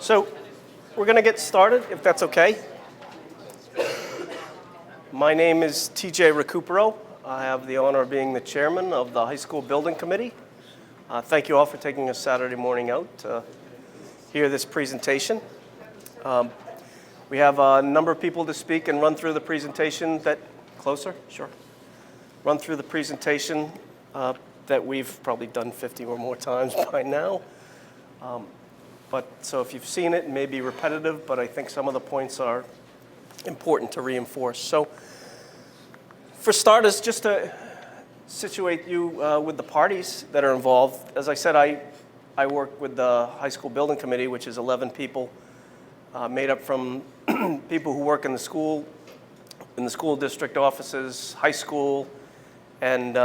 So we're going to get started, if that's okay. My name is TJ Recupero. I have the honor of being the chairman of the High School Building Committee. Thank you all for taking a Saturday morning out to hear this presentation. We have a number of people to speak and run through the presentation Run through the presentation that we've probably done 50 or more times by now. So if you've seen it, it may be repetitive, but I think some of the points are important to reinforce. So for starters, just to situate you with the parties that are involved, as I said, I work with the High School Building Committee, which is 11 people made up from people who work in the school district offices, high school, and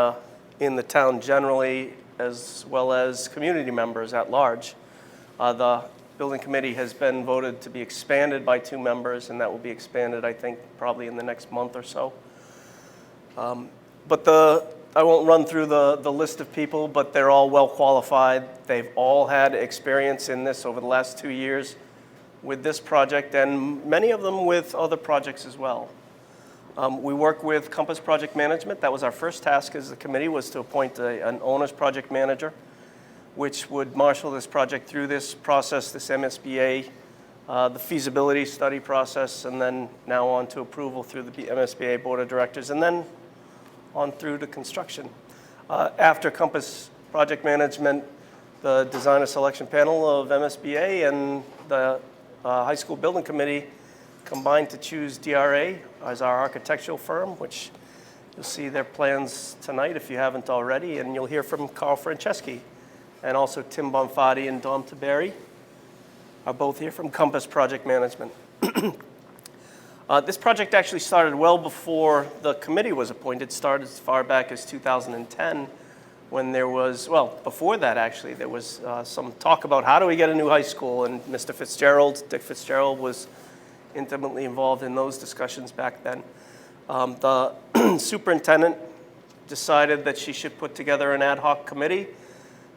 in the town generally, as well as community members at large. The building committee has been voted to be expanded by 2 members, and that will be expanded, I think, probably in the next month or so. I won't run through the list of people, but they're all well qualified. They've all had experience in this over the last 2 years with this project, and many of them with other projects as well. We work with Compass Project Management. That was our first task as the committee, was to appoint an owner's project manager, which would marshal this project through this process, this MSBA, the feasibility study process, and then now on to approval through the MSBA Board of Directors, and then on through to construction. After Compass Project Management, the Designer Selection Panel of MSBA and the High School Building Committee combined to choose DRA as our architectural firm, which you'll see their plans tonight if you haven't already, and you'll hear from Carl Franceschi. And also Tim Bonfatti and Dom Taberi are both here from Compass Project Management. This project actually started well before the committee was appointed, started as far back as 2010, when there was, well, before that actually, there was some talk about how do we get a new high school, and Dick Fitzgerald was intimately involved in those discussions back then. The superintendent decided that she should put together an ad hoc committee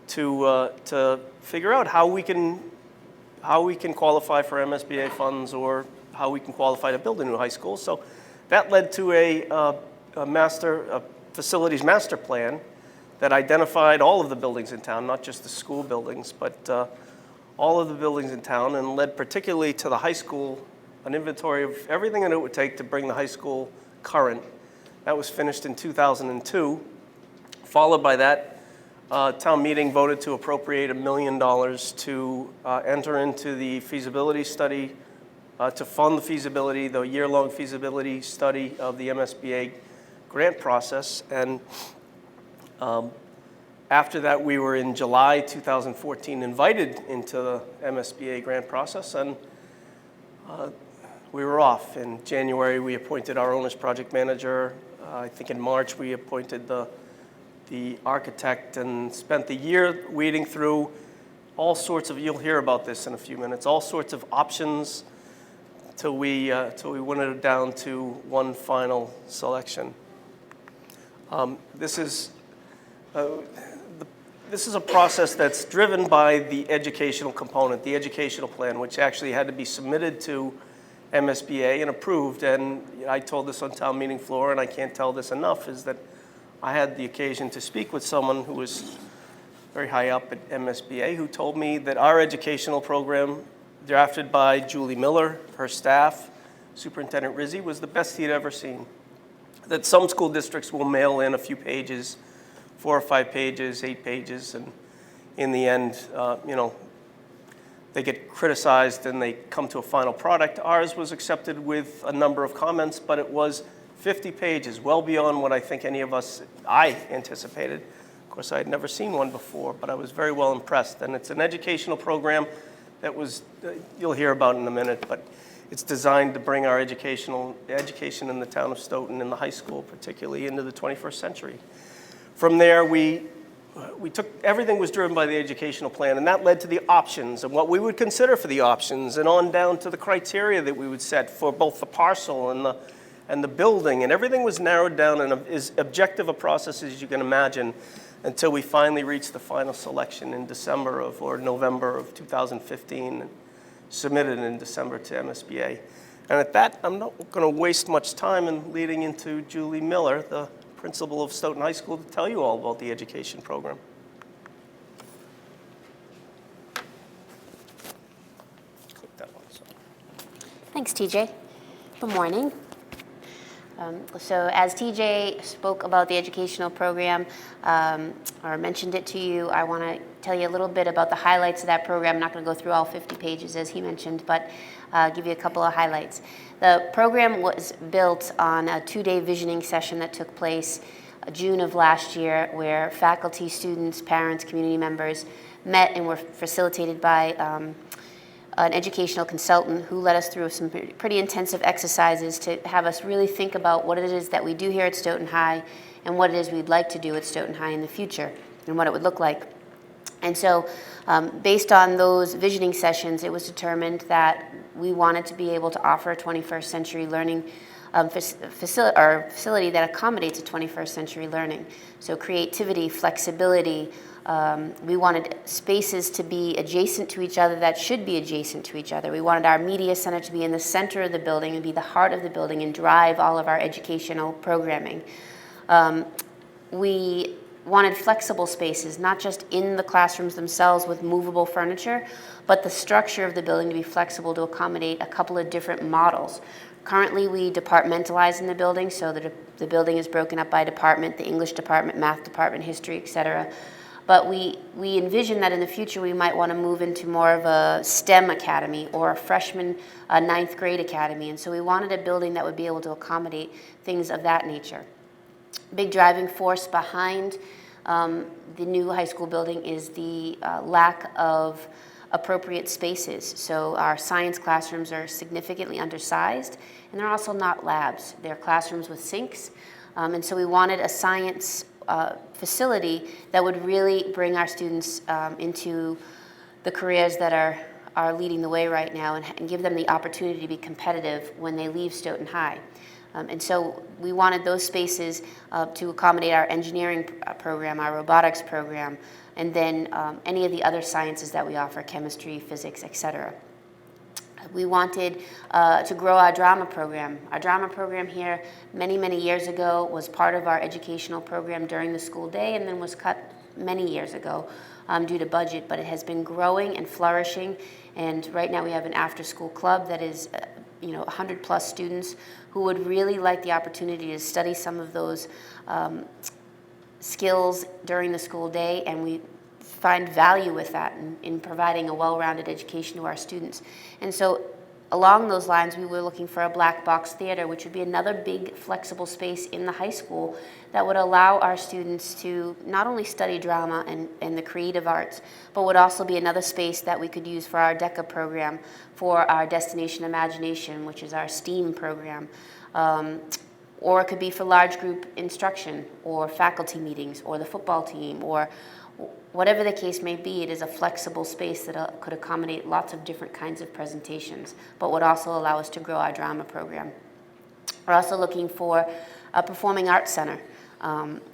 to figure out how we can qualify for MSBA funds or how we can qualify to build a new high school. So that led to a facilities master plan that identified all of the buildings in town, not just the school buildings, but all of the buildings in town, and led particularly to the high school, an inventory of everything that it would take to bring the high school current. That was finished in 2002. Followed by that, town meeting voted to appropriate $1 million to enter into the feasibility study, to fund the year-long feasibility study of the MSBA grant process. And after that, we were in July 2014 invited into the MSBA grant process, and we were off. In January, we appointed our owner's project manager. I think in March, we appointed the architect and spent the year weeding through all sorts of, you'll hear about this in a few minutes, all sorts of options till we wintered it down to one final selection. This is a process that's driven by the educational component, the educational plan, which actually had to be submitted to MSBA and approved. And I told this on town meeting floor, and I can't tell this enough, is that I had the occasion to speak with someone who was very high up at MSBA who told me that our educational program, drafted by Julie Miller, her staff, Superintendent Rizzi, was the best he'd ever seen. That some school districts will mail in a few pages, 4 or 5 pages, 8 pages, and in the end, they get criticized and they come to a final product. Ours was accepted with a number of comments, but it was 50 pages, well beyond what I think I anticipated. Of course, I had never seen one before, but I was very well impressed. And it's an educational program that you'll hear about in a minute, but it's designed to bring our education in the town of Stoughton, in the high school particularly, into the 21st century. From there, everything was driven by the educational plan, and that led to the options and what we would consider for the options, and on down to the criteria that we would set for both the parcel and the building, and everything was narrowed down in as objective a process as you can imagine, until we finally reached the final selection in November of 2015. submitted in December to MSBA. And at that, I'm not going to waste much time in leading into Julie Miller, the principal of Stoughton High School, to tell you all about the education program. Click that one. Thanks, TJ. Good morning. So as TJ spoke about the educational program, or mentioned it to you, I want to tell you a little bit about the highlights of that program. I'm not going to go through all 50 pages as he mentioned, but give you a couple of highlights. The program was built on a 2-day visioning session that took place June of last year, where faculty, students, parents, community members met and were facilitated by an educational consultant who led us through some pretty intensive exercises to have us really think about what it is that we do here at Stoughton High and what it is we'd like to do at Stoughton High in the future and what it would look like. And so based on those visioning sessions, it was determined that we wanted to be able to offer a 21st century learning facility that accommodates a 21st century learning. So creativity, flexibility, we wanted spaces to be adjacent to each other that should be adjacent to each other. We wanted our media center to be in the center of the building and be the heart of the building and drive all of our educational programming. We wanted flexible spaces, not just in the classrooms themselves with movable furniture, but the structure of the building to be flexible to accommodate a couple of different models. Currently, we departmentalize in the building, so that the building is broken up by department, the English department, math department, history, etc. But we envision that in the future we might want to move into more of a STEM academy or a freshman 9th grade academy. And so we wanted a building that would be able to accommodate things of that nature. Big driving force behind the new high school building is the lack of appropriate spaces. So our science classrooms are significantly undersized, and they're also not labs. They're classrooms with sinks. And so we wanted a science facility that would really bring our students into the careers that are leading the way right now and give them the opportunity to be competitive when they leave Stoughton High. And so we wanted those spaces to accommodate our engineering program, our robotics program, and then any of the other sciences that we offer, chemistry, physics, etc. We wanted to grow our drama program. Our drama program here many, many years ago was part of our educational program during the school day and then was cut many years ago due to budget, but it has been growing and flourishing. And right now we have an after-school club that is 100 plus students who would really like the opportunity to study some of those skills during the school day, and we find value with that in providing a well-rounded education to our students. And so along those lines, we were looking for a black box theater, which would be another big flexible space in the high school that would allow our students to not only study drama and the creative arts, but would also be another space that we could use for our DECA program, for our Destination Imagination, which is our STEAM program. Or it could be for large group instruction or faculty meetings or the football team or whatever the case may be. It is a flexible space that could accommodate lots of different kinds of presentations, but would also allow us to grow our drama program. We're also looking for a performing arts center.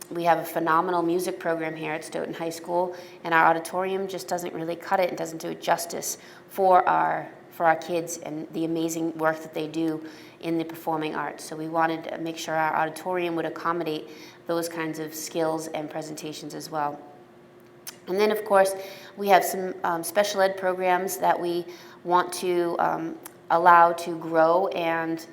We have a phenomenal music program here at Stoughton High School, and our auditorium just doesn't really cut it and doesn't do it justice for our kids and the amazing work that they do in the performing arts. So we wanted to make sure our auditorium would accommodate those kinds of skills and presentations as well. And then, of course, we have some special ed programs that we want to allow to grow and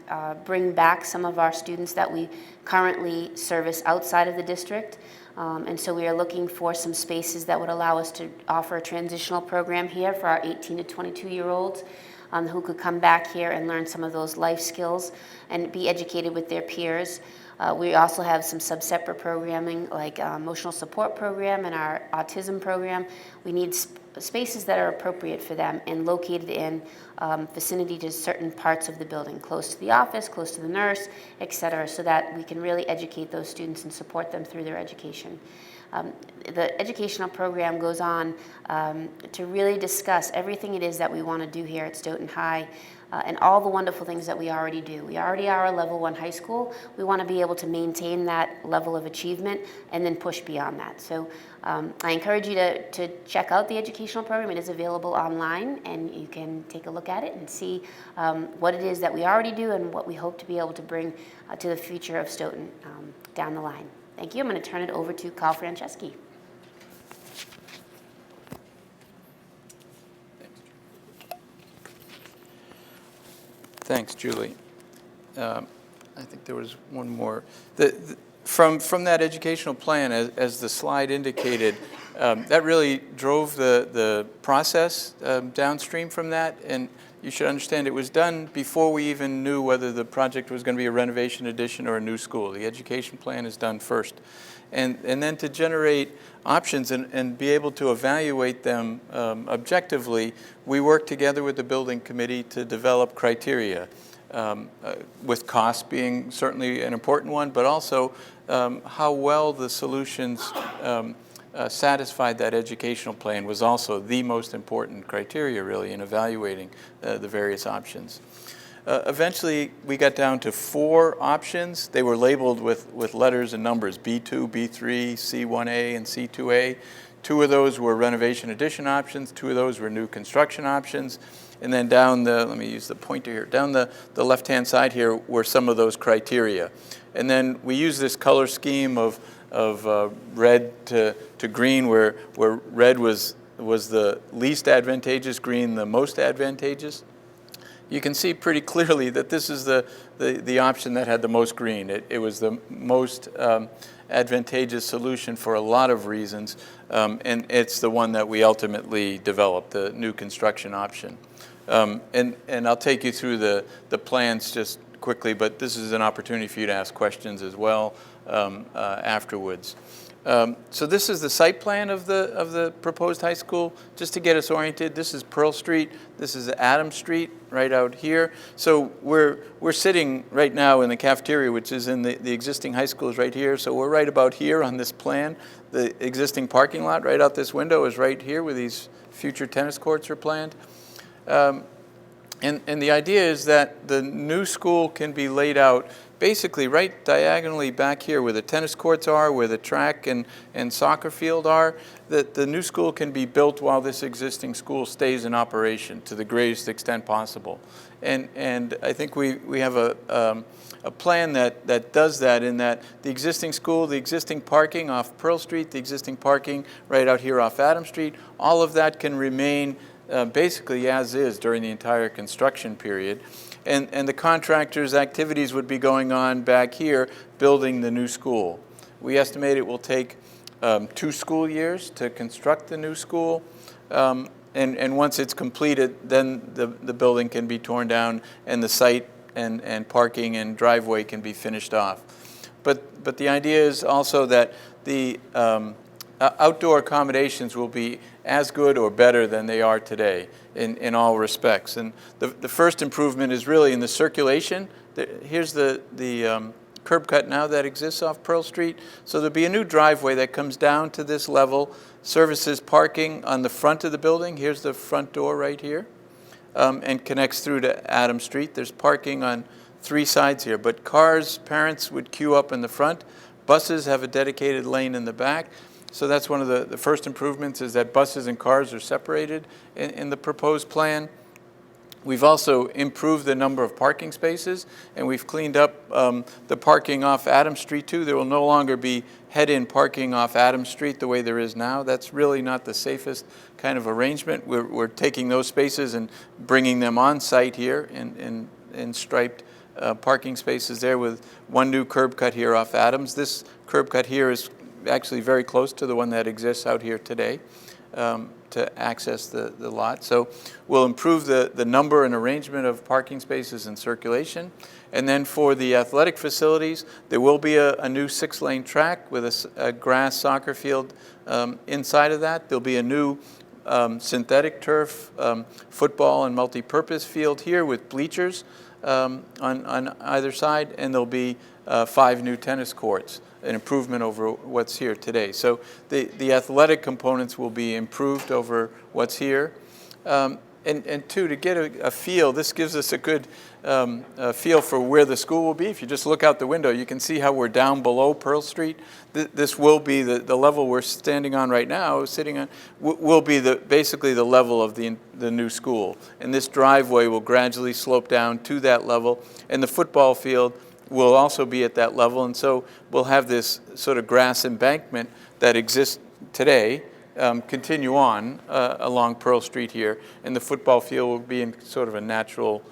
bring back some of our students that we currently service outside of the district. And so we are looking for some spaces that would allow us to offer a transitional program here for our 18 to 22-year-olds who could come back here and learn some of those life skills and be educated with their peers. We also have some sub-separate programming like emotional support program and our autism program. We need spaces that are appropriate for them and located in vicinity to certain parts of the building, close to the office, close to the nurse, etc., so that we can really educate those students and support them through their education. The educational program goes on to really discuss everything it is that we want to do here at Stoughton High and all the wonderful things that we already do. We already are a level 1 high school. We want to be able to maintain that level of achievement and then push beyond that. So I encourage you to check out the educational program. It is available online, and you can take a look at it and see what it is that we already do and what we hope to be able to bring to the future of Stoughton down the line. Thank you. I'm going to turn it over to Carl Franceschi. Thanks, Julie. I think there was one more. From that educational plan, as the slide indicated, that really drove the process downstream from that. And you should understand it was done before we even knew whether the project was going to be a renovation addition or a new school. The education plan is done first. And then to generate options and be able to evaluate them objectively, we worked together with the building committee to develop criteria, with cost being certainly an important one, but also how well the solutions satisfied that educational plan was also the most important criteria, really, in evaluating the various options. Eventually, we got down to 4 options. They were labeled with letters and numbers, B2, B3, C1A, and C2A. 2 of those were renovation addition options. 2 of those were new construction options. And then down let me use the pointer here, down the left-hand side here were some of those criteria. And then we used this color scheme of red to green, where red was the least advantageous, green the most advantageous. You can see pretty clearly that this is the option that had the most green. It was the most advantageous solution for a lot of reasons, and it's the one that we ultimately developed, the new construction option. And I'll take you through the plans just quickly, but this is an opportunity for you to ask questions as well afterwards. So this is the site plan of the proposed high school. Just to get us oriented, this is Pearl Street, this is Adams Street, right out here. So we're sitting right now in the cafeteria, which is in the existing high school is right here. So we're right about here on this plan. The existing parking lot right out this window is right here where these future tennis courts are planned. And the idea is that the new school can be laid out basically right diagonally back here where the tennis courts are, where the track and soccer field are, that the new school can be built while this existing school stays in operation to the greatest extent possible. And I think we have a plan that does that, in that the existing school, the existing parking off Pearl Street, the existing parking right out here off Adams Street, all of that can remain basically as is during the entire construction period. And the contractor's activities would be going on back here building the new school. We estimate it will take 2 school years to construct the new school. And once it's completed, then the building can be torn down and the site and parking and driveway can be finished off. But the idea is also that the outdoor accommodations will be as good or better than they are today in all respects. And the first improvement is really in the circulation. Here's the curb cut now that exists off Pearl Street. So there'll be a new driveway that comes down to this level, services parking on the front of the building. Here's the front door right here, and connects through to Adams Street. There's parking on 3 sides here, but cars, parents would queue up in the front. Buses have a dedicated lane in the back. So that's one of the first improvements, is that buses and cars are separated in the proposed plan. We've also improved the number of parking spaces, and we've cleaned up the parking off Adams Street too. There will no longer be head-in parking off Adams Street the way there is now. That's really not the safest kind of arrangement. We're taking those spaces and bringing them on site here in striped parking spaces there, with one new curb cut here off Adams. This curb cut here is actually very close to the one that exists out here today to access the lot. So we'll improve the number and arrangement of parking spaces and circulation. And then for the athletic facilities, there will be a new 6-lane track with a grass soccer field inside of that. There'll be a new synthetic turf football and multi-purpose field here with bleachers on either side, and there'll be 5 new tennis courts, an improvement over what's here today. So the athletic components will be improved over what's here. And And two, to get a feel, this gives us a good feel for where the school will be. If you just look out the window, you can see how we're down below Pearl Street. This will be the level we're standing on right now, sitting on, will be basically the level of the new school. And this driveway will gradually slope down to that level. And the football field will also be at that level. And so we'll have this sort of grass embankment that exists today continue on along Pearl Street here. And the football field will be in sort of a natural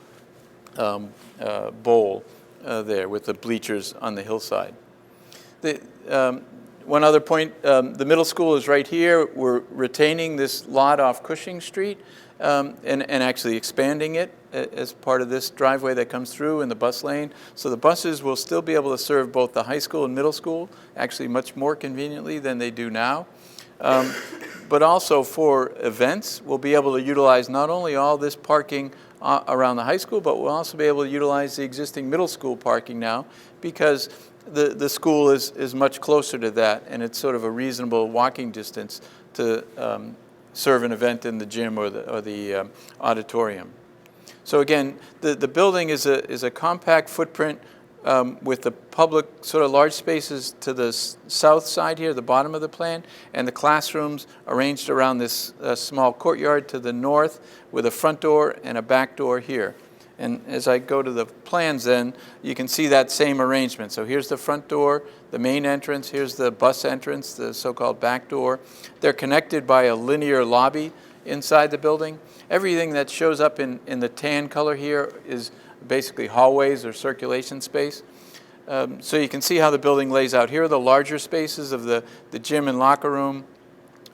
bowl there with the bleachers on the hillside. One other point, the middle school is right here. We're retaining this lot off Cushing Street and actually expanding it as part of this driveway that comes through in the bus lane. So the buses will still be able to serve both the high school and middle school, actually much more conveniently than they do now. But also for events, we'll be able to utilize not only all this parking around the high school, but we'll also be able to utilize the existing middle school parking now, because the school is much closer to that, and it's sort of a reasonable walking distance to serve an event in the gym or the auditorium. So again, the building is a compact footprint with the public sort of large spaces to the south side here, the bottom of the plan, and the classrooms arranged around this small courtyard to the north with a front door and a back door here. And as I go to the plans then, you can see that same arrangement. So here's the front door, the main entrance, here's the bus entrance, the so-called back door. They're connected by a linear lobby inside the building. Everything that shows up in the tan color here is basically hallways or circulation space. So you can see how the building lays out. Here are the larger spaces of the gym and locker room,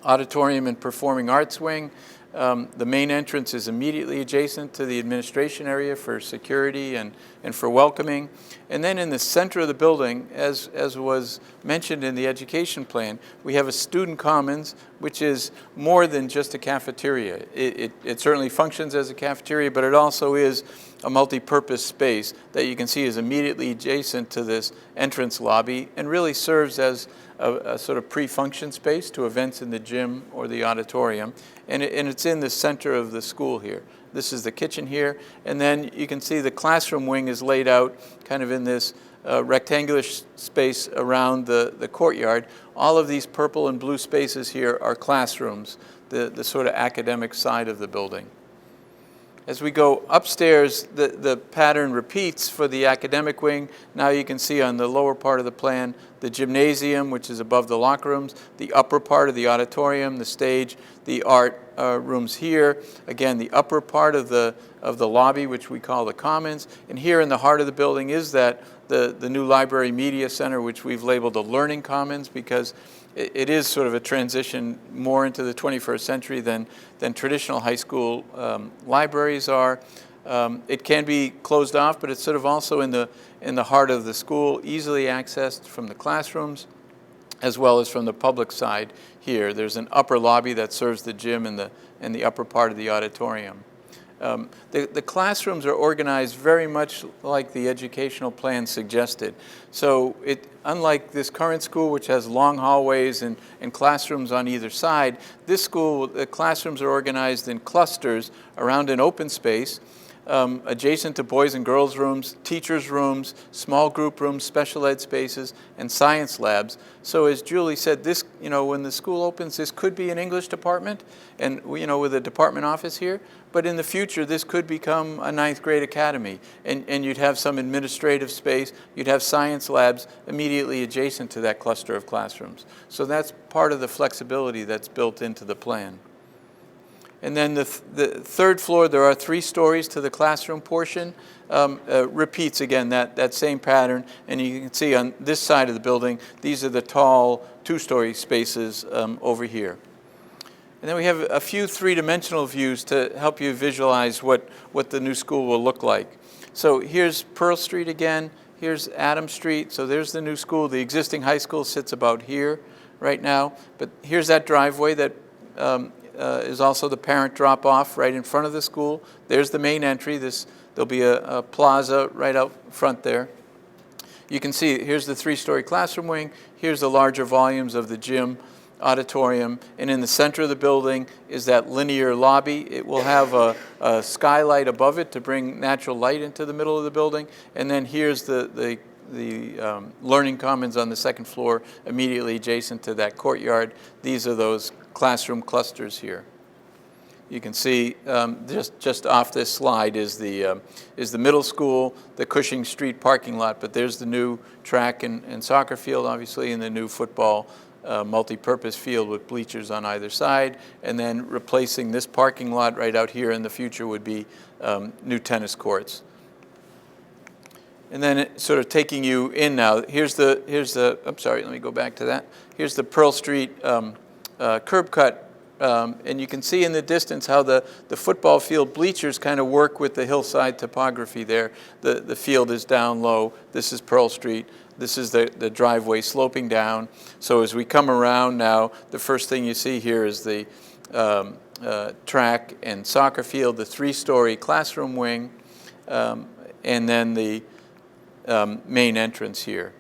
auditorium and performing arts wing. The main entrance is immediately adjacent to the administration area for security and for welcoming. And then in the center of the building, as was mentioned in the education plan, we have a student commons, which is more than just a cafeteria. It certainly functions as a cafeteria, but it also is a multi-purpose space that you can see is immediately adjacent to this entrance lobby and really serves as a sort of pre-function space to events in the gym or the auditorium. And it's in the center of the school here. This is the kitchen here. And then you can see the classroom wing is laid out kind of in this rectangular space around the courtyard. All of these purple and blue spaces here are classrooms, the sort of academic side of the building. As we go upstairs, the pattern repeats for the academic wing. Now you can see on the lower part of the plan, the gymnasium, which is above the locker rooms, the upper part of the auditorium, the stage, the art rooms here. Again, the upper part of the lobby, which we call the commons. And here in the heart of the building is that the new library media center, which we've labeled the learning commons, because it is sort of a transition more into the 21st century than traditional high school libraries are. It can be closed off, but it's sort of also in the heart of the school, easily accessed from the classrooms as well as from the public side here. There's an upper lobby that serves the gym and the upper part of the auditorium. The classrooms are organized very much like the educational plan suggested. So unlike this current school, which has long hallways and classrooms on either side, this school, the classrooms are organized in clusters around an open space, adjacent to boys and girls rooms, teachers' rooms, small group rooms, special ed spaces, and science labs. So as Julie said, this, when the school opens, this could be an English department, and with a department office here. But in the future, this could become a 9th grade academy, and you'd have some administrative space. You'd have science labs immediately adjacent to that cluster of classrooms. So that's part of the flexibility that's built into the plan. And then the third floor, there are 3 stories to the classroom portion. Repeats again that same pattern, and you can see on this side of the building, these are the tall 2-story spaces over here. And then we have a few 3-dimensional views to help you visualize what the new school will look like. So here's Pearl Street again, here's Adam Street, so there's the new school. The existing high school sits about here right now, but here's that driveway that is also the parent drop-off right in front of the school. There's the main entry. There'll be a plaza right out front there. You can see here's the 3-story classroom wing. Here's the larger volumes of the gym auditorium, and in the center of the building is that linear lobby. It will have a skylight above it to bring natural light into the middle of the building, and then here's the learning commons on the second floor immediately adjacent to that courtyard. These are those classroom clusters here. You can see just off this slide is the middle school, the Cushing Street parking lot, but there's the new track and soccer field, obviously, and the new football multi-purpose field with bleachers on either side, and then replacing this parking lot right out here in the future would be new tennis courts. And then sort of taking you in now, here's the, I'm sorry, let me go back to that. Here's the Pearl Street curb cut. And you can see in the distance how the football field bleachers kind of work with the hillside topography there. The field is down low. This is Pearl Street. This is the driveway sloping down. So as we come around now, the first thing you see here is the track and soccer field, the 3-story classroom wing, and then the main entrance here.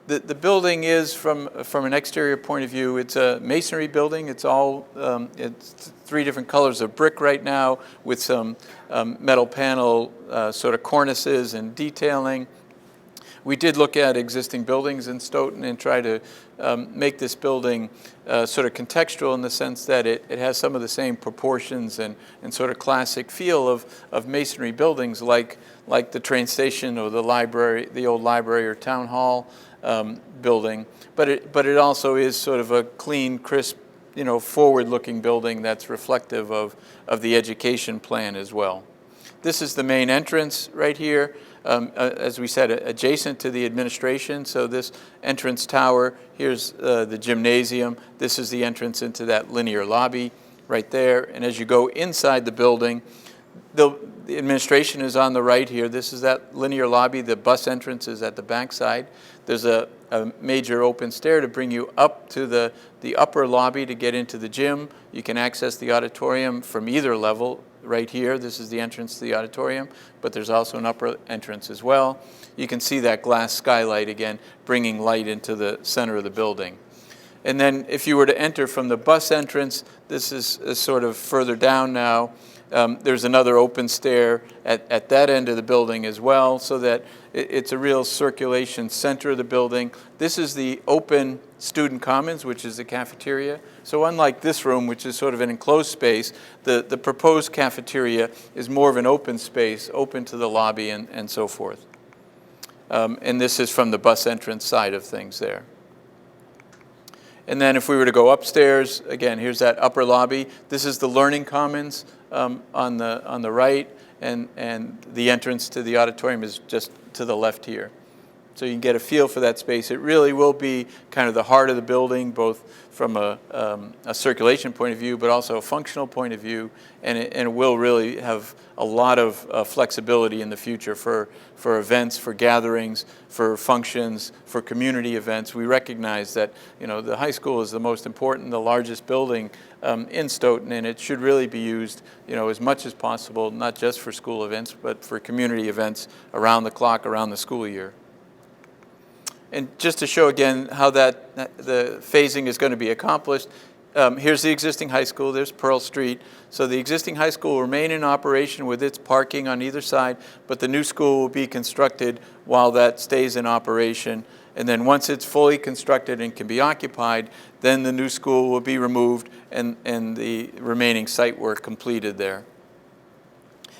The building is, from an exterior point of view, it's a masonry building. It's all, it's 3 different colors of brick right now with some metal panel sort of cornices and detailing. We did look at existing buildings in Stoughton and try to make this building sort of contextual in the sense that it has some of the same proportions and sort of classic feel of masonry buildings like the train station or the library, the old library or town hall building. But it also is sort of a clean, crisp, forward-looking building that's reflective of the education plan as well. This is the main entrance right here. As we said, adjacent to the administration. So this entrance tower, here's the gymnasium. This is the entrance into that linear lobby right there. And as you go inside the building, the administration is on the right here. This is that linear lobby. The bus entrance is at the back side. There's a major open stair to bring you up to the upper lobby to get into the gym. You can access the auditorium from either level. Right here, this is the entrance to the auditorium, but there's also an upper entrance as well. You can see that glass skylight again, bringing light into the center of the building. And then if you were to enter from the bus entrance, this is sort of further down now. There's another open stair at that end of the building as well, so that it's a real circulation center of the building. This is the open student commons, which is the cafeteria. So unlike this room, which is sort of an enclosed space, the proposed cafeteria is more of an open space, open to the lobby and so forth. And this is from the bus entrance side of things there. And then if we were to go upstairs, again, here's that upper lobby. This is the learning commons on the right, and the entrance to the auditorium is just to the left here. So you can get a feel for that space. It really will be kind of the heart of the building, both from a circulation point of view, but also a functional point of view, and it will really have a lot of flexibility in the future for events, for gatherings, for functions, for community events. We recognize that the high school is the most important, the largest building in Stoughton, and it should really be used as much as possible, not just for school events, but for community events around the clock, around the school year. And just to show again how the phasing is going to be accomplished, here's the existing high school. There's Pearl Street. So the existing high school will remain in operation with its parking on either side, but the new school will be constructed while that stays in operation. And then once it's fully constructed and can be occupied, then the new school will be removed and the remaining site work completed there.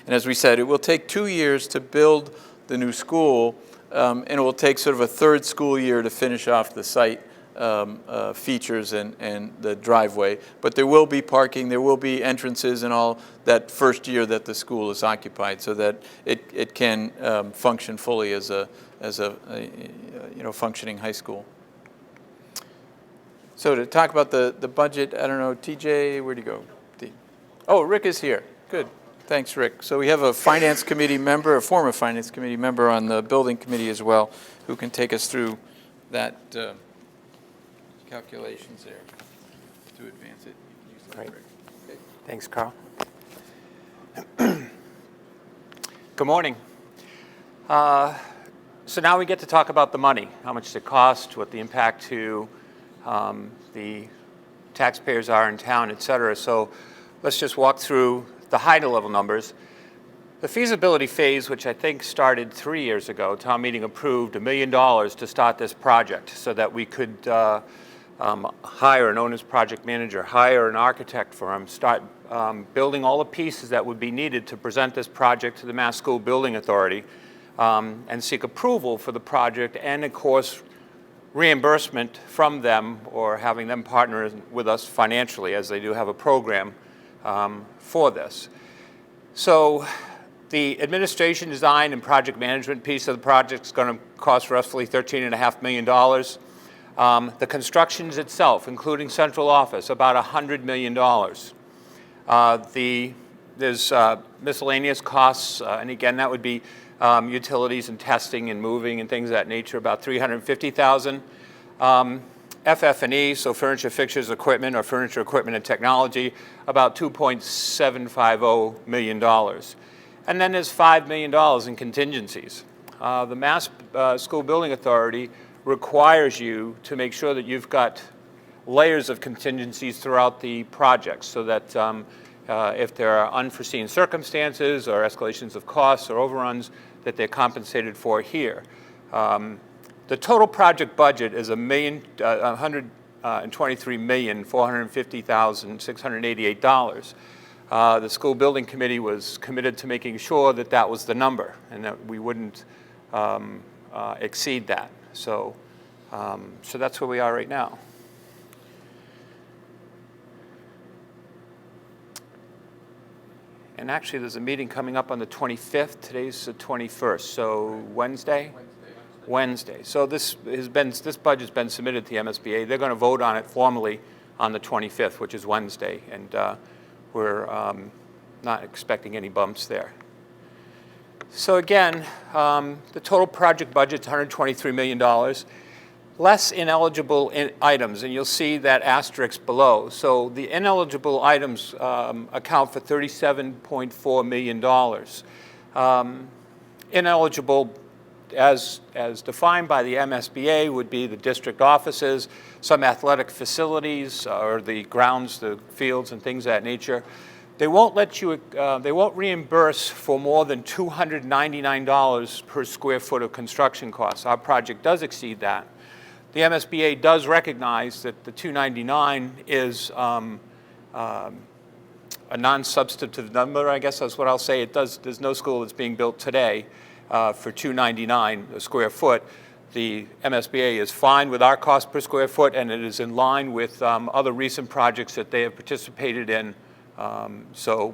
And as we said, it will take 2 years to build the new school, and it will take sort of a third school year to finish off the site features and the driveway. But there will be parking, there will be entrances and all that first year that the school is occupied, so that it can function fully as a functioning high school. So to talk about the budget, I don't know, TJ, where'd you go? Oh, Rick is here. Good. Thanks, Rick. So we have a finance committee member, a former finance committee member on the building committee as well, who can take us through that calculations there to advance it. Use that, Great. Rick. Okay. Thanks, Carl. Good morning. So now we get to talk about the money. How much does it cost? What the impact to the taxpayers are in town, et cetera. So let's just walk through the higher level numbers. The feasibility phase, which I think started 3 years ago, town meeting approved $1 million to start this project so that we could hire an owner's project manager, hire an architect firm, start building all the pieces that would be needed to present this project to the Mass School Building Authority and seek approval for the project and, of course, reimbursement from them or having them partner with us financially, as they do have a program for this. So the administration, design, and project management piece of the project is going to cost roughly $13.5 million. The constructions itself, including central office, about $100 million. There's miscellaneous costs, and again, that would be utilities and testing and moving and things of that nature, about $350,000. FF&E, so furniture, fixtures, equipment, or furniture, equipment, and technology, about $2.750 million. And then there's $5 million in contingencies. The Mass School Building Authority requires you to make sure that you've got layers of contingencies throughout the project so that if there are unforeseen circumstances or escalations of costs or overruns, that they're compensated for here. The total project budget is $123,450,688. The School Building Committee was committed to making sure that that was the number and that we wouldn't exceed that. So that's where we are right now. And actually, there's a meeting coming up on the 25th. Today's the 21st, so Wednesday? Wednesday. So this budget's been submitted to the MSBA. They're going to vote on it formally on the 25th, which is Wednesday, and we're not expecting any bumps there. So again, the total project budget's $123 million. Less ineligible items, and you'll see that asterisk below. So the ineligible items account for $37.4 million. Ineligible, as defined by the MSBA, would be the district offices, some athletic facilities, or the grounds, the fields, and things of that nature. They won't let you. They won't reimburse for more than $299 per square foot of construction costs. Our project does exceed that. The MSBA does recognize that the $299 is a non-substantive number, I guess that's what I'll say. There's no school that's being built today for $299 a square foot. The MSBA is fine with our cost per square foot, and it is in line with other recent projects that they have participated in. So,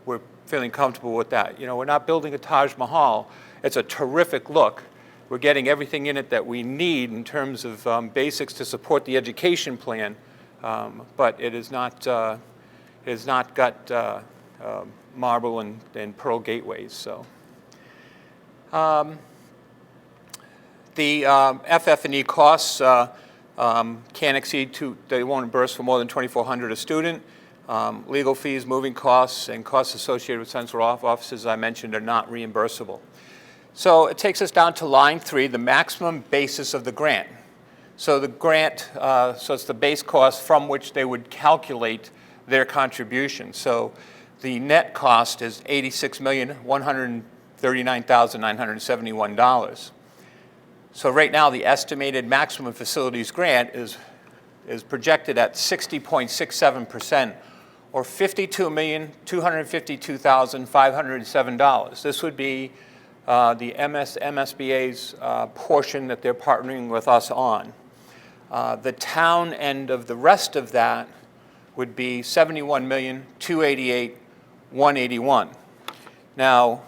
we're feeling comfortable with that. We're not building a Taj Mahal. It's a terrific look. We're getting everything in it that we need in terms of basics to support the education plan, but it is not got marble and pearl gateways. So the FF&E costs can't exceed they won't reimburse for more than $2,400 a student. Legal fees, moving costs, and costs associated with central offices, as I mentioned, are not reimbursable. So it takes us down to line 3, the maximum basis of the grant. So the grant, so it's the base cost from which they would calculate their contribution. So the net cost is $86,139,971. So right now, the estimated maximum facilities grant is projected at 60.67%, or $52,252,507. This would be the MSBA's portion that they're partnering with us on. The town end of the rest of that would be $71,288,181. Now,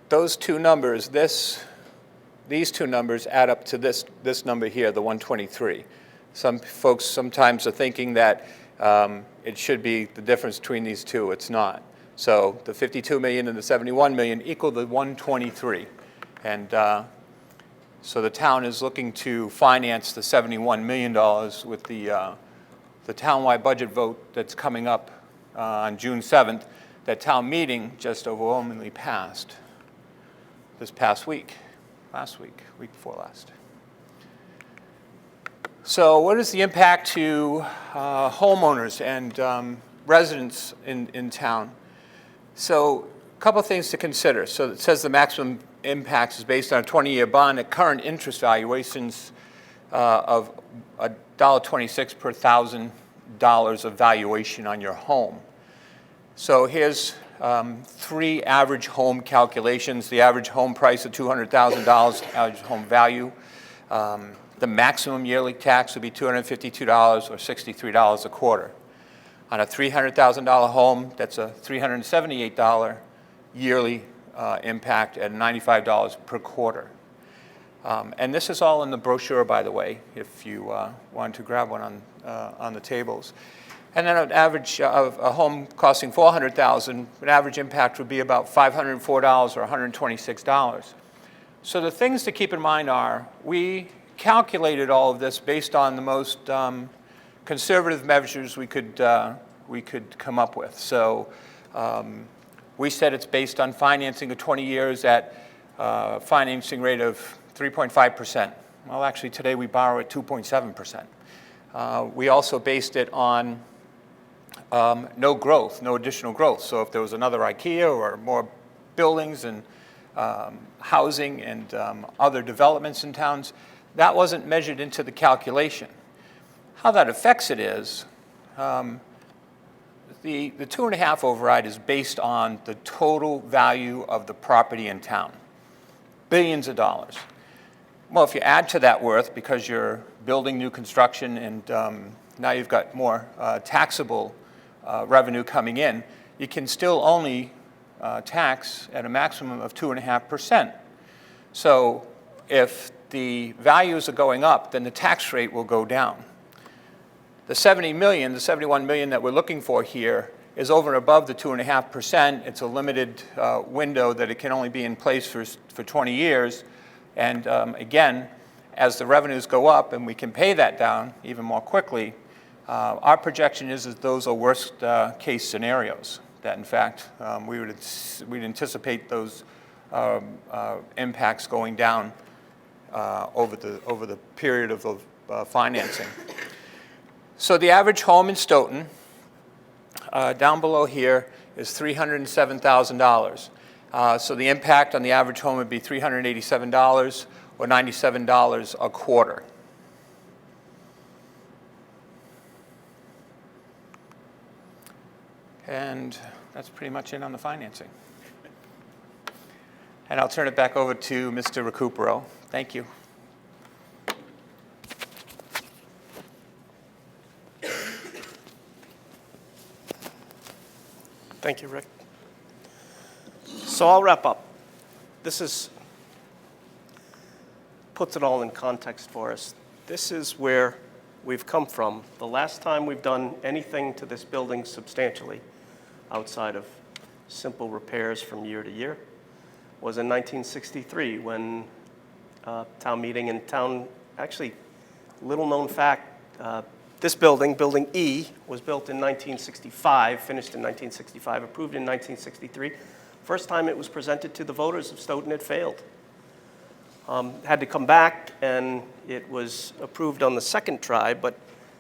those two numbers, these two numbers add up to this number here, the 123. Some folks sometimes are thinking that it should be the difference between these two. It's not. So the 52 million and the 71 million equal the 123. And so the town is looking to finance the $71 million with the townwide budget vote that's coming up on June 7th. That town meeting just overwhelmingly passed this past week, week before last. So what is the impact to homeowners and residents in town? So a couple of things to consider. So it says the maximum impact is based on a 20-year bond at current interest valuations of $1.26 per $1,000 of valuation on your home. So here's 3 average home calculations. The average home price of $200,000, average home value. The maximum yearly tax would be $252 or $63 a quarter. On a $300,000 home, that's a $378 yearly impact at $95 per quarter. And this is all in the brochure, by the way, if you want to grab one on the tables. And then an average of a home costing $400,000, an average impact would be about $504 or $126. So the things to keep in mind are, we calculated all of this based on the most conservative measures we could come up with. So we said it's based on financing of 20 years at financing rate of 3.5%. Well, actually, today we borrow at 2.7%. We also based it on no growth, no additional growth. So if there was another IKEA or more buildings and housing and other developments in towns, that wasn't measured into the calculation. How that affects it is, the 2.5 override is based on the total value of the property in town, billions of dollars. Well, if you add to that worth, because you're building new construction and now you've got more taxable revenue coming in, you can still only tax at a maximum of 2.5%. So if the values are going up, then the tax rate will go down. The 71 million that we're looking for here is over and above the 2.5%. It's a limited window that it can only be in place for 20 years. And again, as the revenues go up and we can pay that down even more quickly, our projection is that those are worst case scenarios. That in fact, we'd anticipate those impacts going down over the period of the financing. So the average home in Stoughton, down below here, is $307,000. So the impact on the average home would be $387 or $97 a quarter. And that's pretty much it on the financing. And I'll turn it back over to Mr. Recupero. Thank you. Thank you, Rick. So I'll wrap up. This puts it all in context for us. This is where we've come from. The last time we've done anything to this building substantially, outside of simple repairs from year to year, was in 1963 when town meeting and town, actually, little known fact, this building, Building E, was built in 1965, finished in 1965, approved in 1963. First time it was presented to the voters of Stoughton, it failed. Had to come back, and it was approved on the second try, but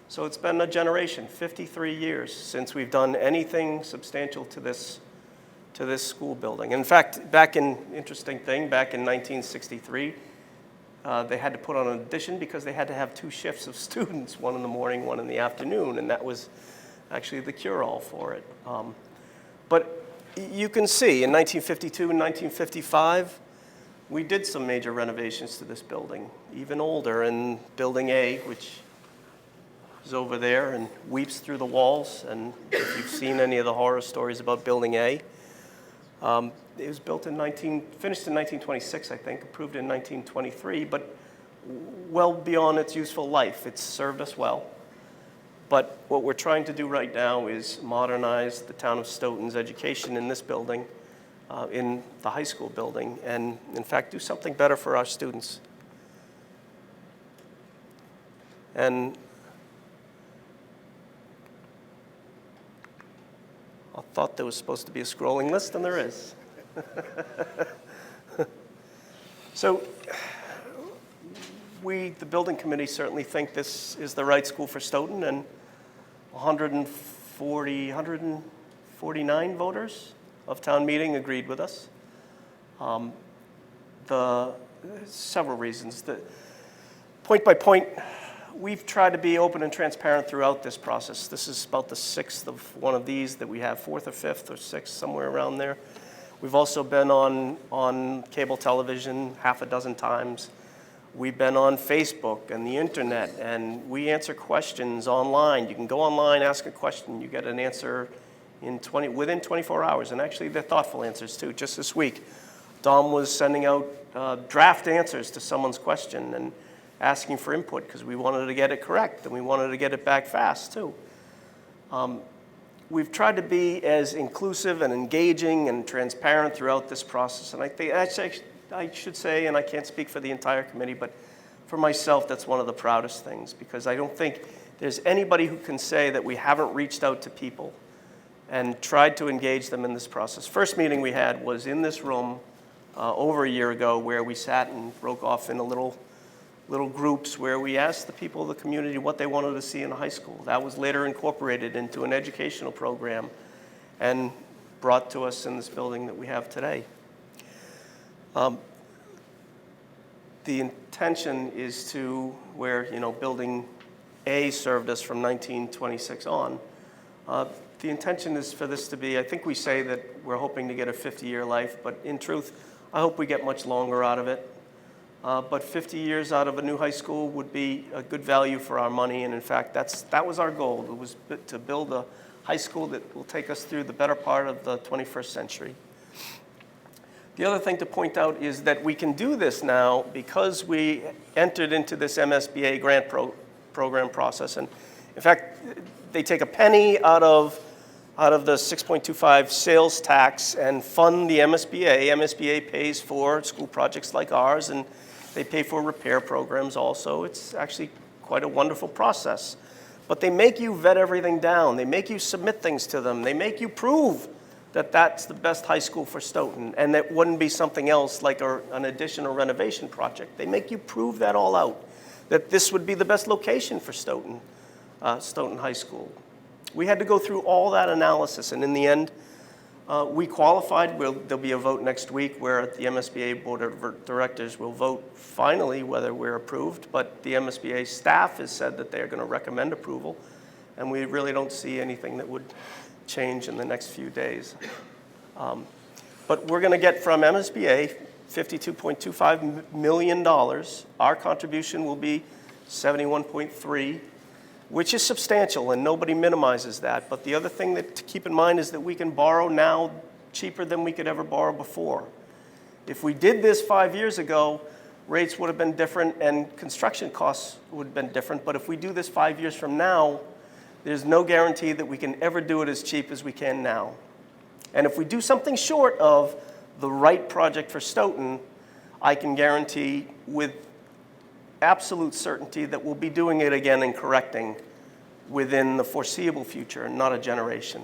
so it's been a generation, 53 years, since we've done anything substantial to this school building. In fact, interesting thing, back in 1963, they had to put on an addition because they had to have 2 shifts of students, one in the morning, one in the afternoon, and that was actually the cure-all for it. But you can see, in 1952 and 1955, we did some major renovations to this building, even older, in Building A, which is over there and weeps through the walls. And if you've seen any of the horror stories about Building A, it was finished in 1926, I think, approved in 1923, but well beyond its useful life. It's served us well. But what we're trying to do right now is modernize the town of Stoughton's education in this building, in the high school building, and in fact do something better for our students. And I thought there was supposed to be a scrolling list, and there is. we, the building committee, certainly think this is the right school for Stoughton, and 149 voters of town meeting agreed with us. Several reasons. Point by point, we've tried to be open and transparent throughout this process. This is about the 6th of one of these that we have, 4th or 5th or 6th, somewhere around there. We've also been on cable television half a dozen times. We've been on Facebook and the internet, and we answer questions online. You can go online, ask a question, you get an answer within 24 hours, and actually they're thoughtful answers too. Just this week, Dom was sending out draft answers to someone's question and asking for input because we wanted to get it correct and we wanted to get it back fast too. We've tried to be as inclusive and engaging and transparent throughout this process, and I think I should say, and I can't speak for the entire committee, but for myself, that's one of the proudest things, because I don't think there's anybody who can say that we haven't reached out to people and tried to engage them in this process. First meeting we had was in this room over a year ago, where we sat and broke off into little groups where we asked the people of the community what they wanted to see in a high school. That was later incorporated into an educational program and brought to us in this building that we have today. The intention is to, where building A served us from 1926 on, the intention is for this to be, I think we say that we're hoping to get a 50-year life, but in truth, I hope we get much longer out of it. But 50 years out of a new high school would be a good value for our money, and in fact, that was our goal. It was to build a high school that will take us through the better part of the 21st century. The other thing to point out is that we can do this now because we entered into this MSBA grant program process. And in fact, they take a penny out of the 6.25 sales tax and fund the MSBA. MSBA pays for school projects like ours, and they pay for repair programs also. It's actually quite a wonderful process. But they make you vet everything down. They make you submit things to them. They make you prove that that's the best high school for Stoughton, and that wouldn't be something else like an addition or renovation project. They make you prove that all out, that this would be the best location for Stoughton High School. We had to go through all that analysis, and in the end, we qualified. There'll be a vote next week where the MSBA Board of Directors will vote finally whether we're approved, but the MSBA staff has said that they're going to recommend approval, and we really don't see anything that would change in the next few days. But we're going to get from MSBA $52.25 million. Our contribution will be $71.3, which is substantial, and nobody minimizes that. But the other thing to keep in mind is that we can borrow now cheaper than we could ever borrow before. If we did this 5 years ago, rates would have been different and construction costs would have been different. But if we do this 5 years from now, there's no guarantee that we can ever do it as cheap as we can now. And if we do something short of the right project for Stoughton, I can guarantee with absolute certainty that we'll be doing it again and correcting within the foreseeable future, not a generation.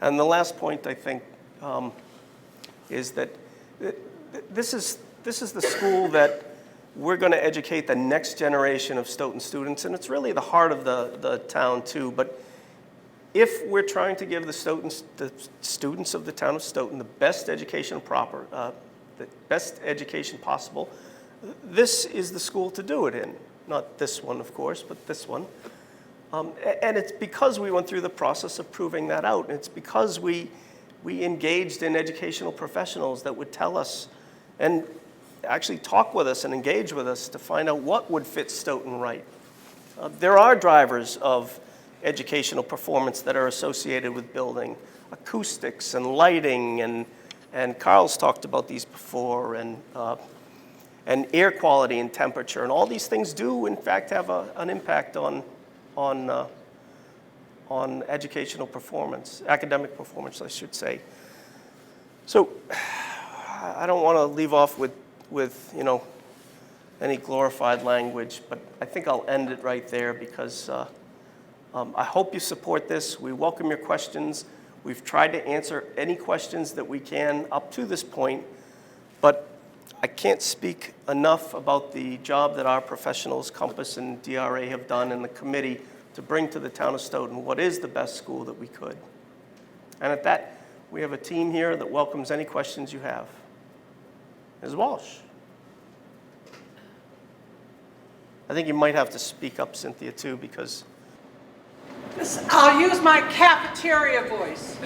And the last point, I think, is that this is the school that we're going to educate the next generation of Stoughton students, and it's really the heart of the town too. But if we're trying to give the students of the town of Stoughton the best education possible, this is the school to do it in. Not this one, of course, but this one. And it's because we went through the process of proving that out. And it's because we engaged in educational professionals that would tell us and actually talk with us and engage with us to find out what would fit Stoughton right. There are drivers of educational performance that are associated with building, acoustics and lighting, and Carl's talked about these before, and air quality and temperature, and all these things do in fact have an impact on educational performance, academic performance, I should say. So I don't want to leave off with any glorified language, but I think I'll end it right there because I hope you support this. We welcome your questions. We've tried to answer any questions that we can up to this point, but I can't speak enough about the job that our professionals, Compass and DRA, have done in the committee to bring to the town of Stoughton what is the best school that we could. And at that, we have a team here that welcomes any questions you have. Ms. Walsh. I think you might have to speak up, Cynthia, too, because... I'll use my cafeteria voice.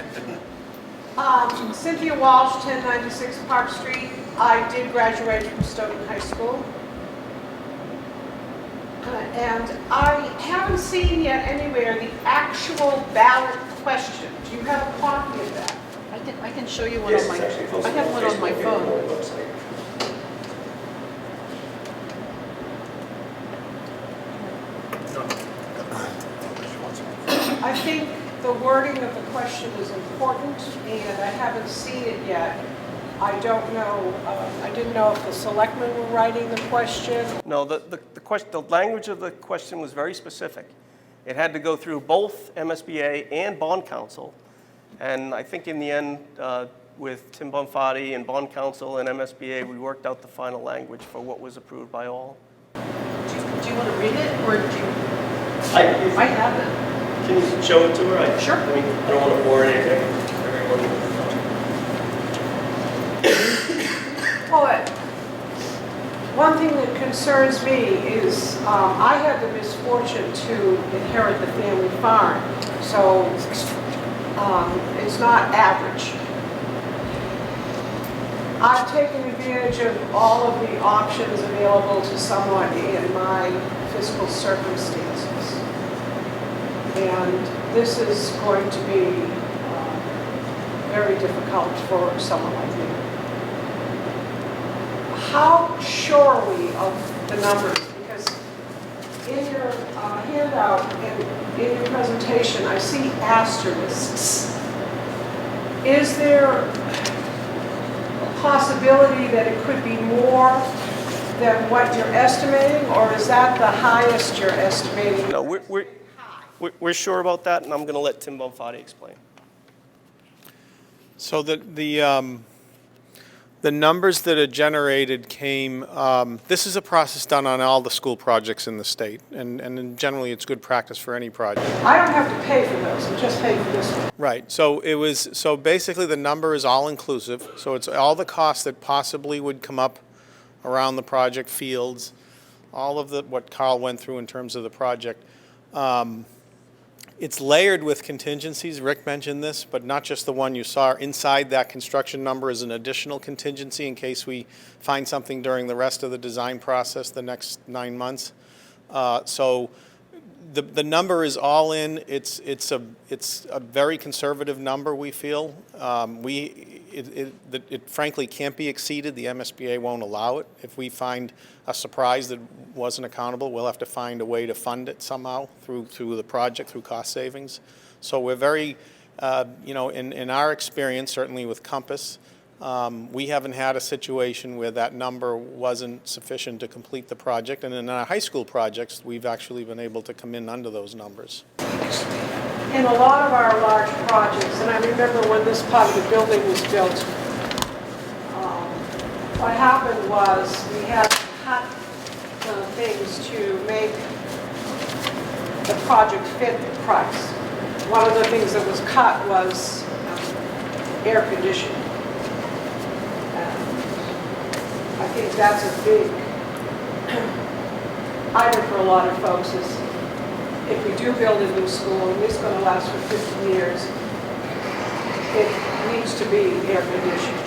Cynthia Walsh, 1096 Park Street. I did graduate from Stoughton High School. And I haven't seen yet anywhere the actual ballot question. Do you have a copy of that? I can show you one on my, I have one on my phone. I think the wording of the question is important, and I haven't seen it yet. I don't know, I didn't know if the selectmen were writing the question. No, the language of the question was very specific. It had to go through both MSBA and bond council. And I think in the end, with Tim Bonfatti and bond council and MSBA, we worked out the final language for what was approved by all. Do you want to read it, or do you? I have it. Can you show it to her? Sure. I mean, I don't want to bore anything. Well, one thing that concerns me is I had the misfortune to inherit the family farm, so it's not average. I've taken advantage of all of the options available to someone in my fiscal circumstances. And this is going to be very difficult for someone like me. How sure are we of the numbers? Because in your handout and in your presentation, I see asterisks. Is there a possibility that it could be more than what you're estimating, or is that the highest you're estimating? No, we're sure about that, and I'm going to let Tim Bonfatti explain. So the numbers that are generated came, this is a process done on all the school projects in the state, and generally it's good practice for any project. I don't have to pay for those, I'm just paying for this one. Right, so basically the number is all inclusive, so it's all the costs that possibly would come up around the project, fields, all of what Carl went through in terms of the project. It's layered with contingencies. Rick mentioned this, but not just the one you saw. Inside that construction number is an additional contingency in case we find something during the rest of the design process the next 9 months. So the number is all in. It's a very conservative number, we feel. It frankly can't be exceeded. The MSBA won't allow it. If we find a surprise that wasn't accountable, we'll have to find a way to fund it somehow through the project, through cost savings. So we're very, in our experience, certainly with Compass, we haven't had a situation where that number wasn't sufficient to complete the project. And in our high school projects, we've actually been able to come in under those numbers. In a lot of our large projects, and I remember when this part of the building was built, what happened was we had to cut things to make the project fit the price. One of the things that was cut was air conditioning. I think that's a big item for a lot of folks is if we do build a new school and it's going to last for 50 years, it needs to be air conditioned.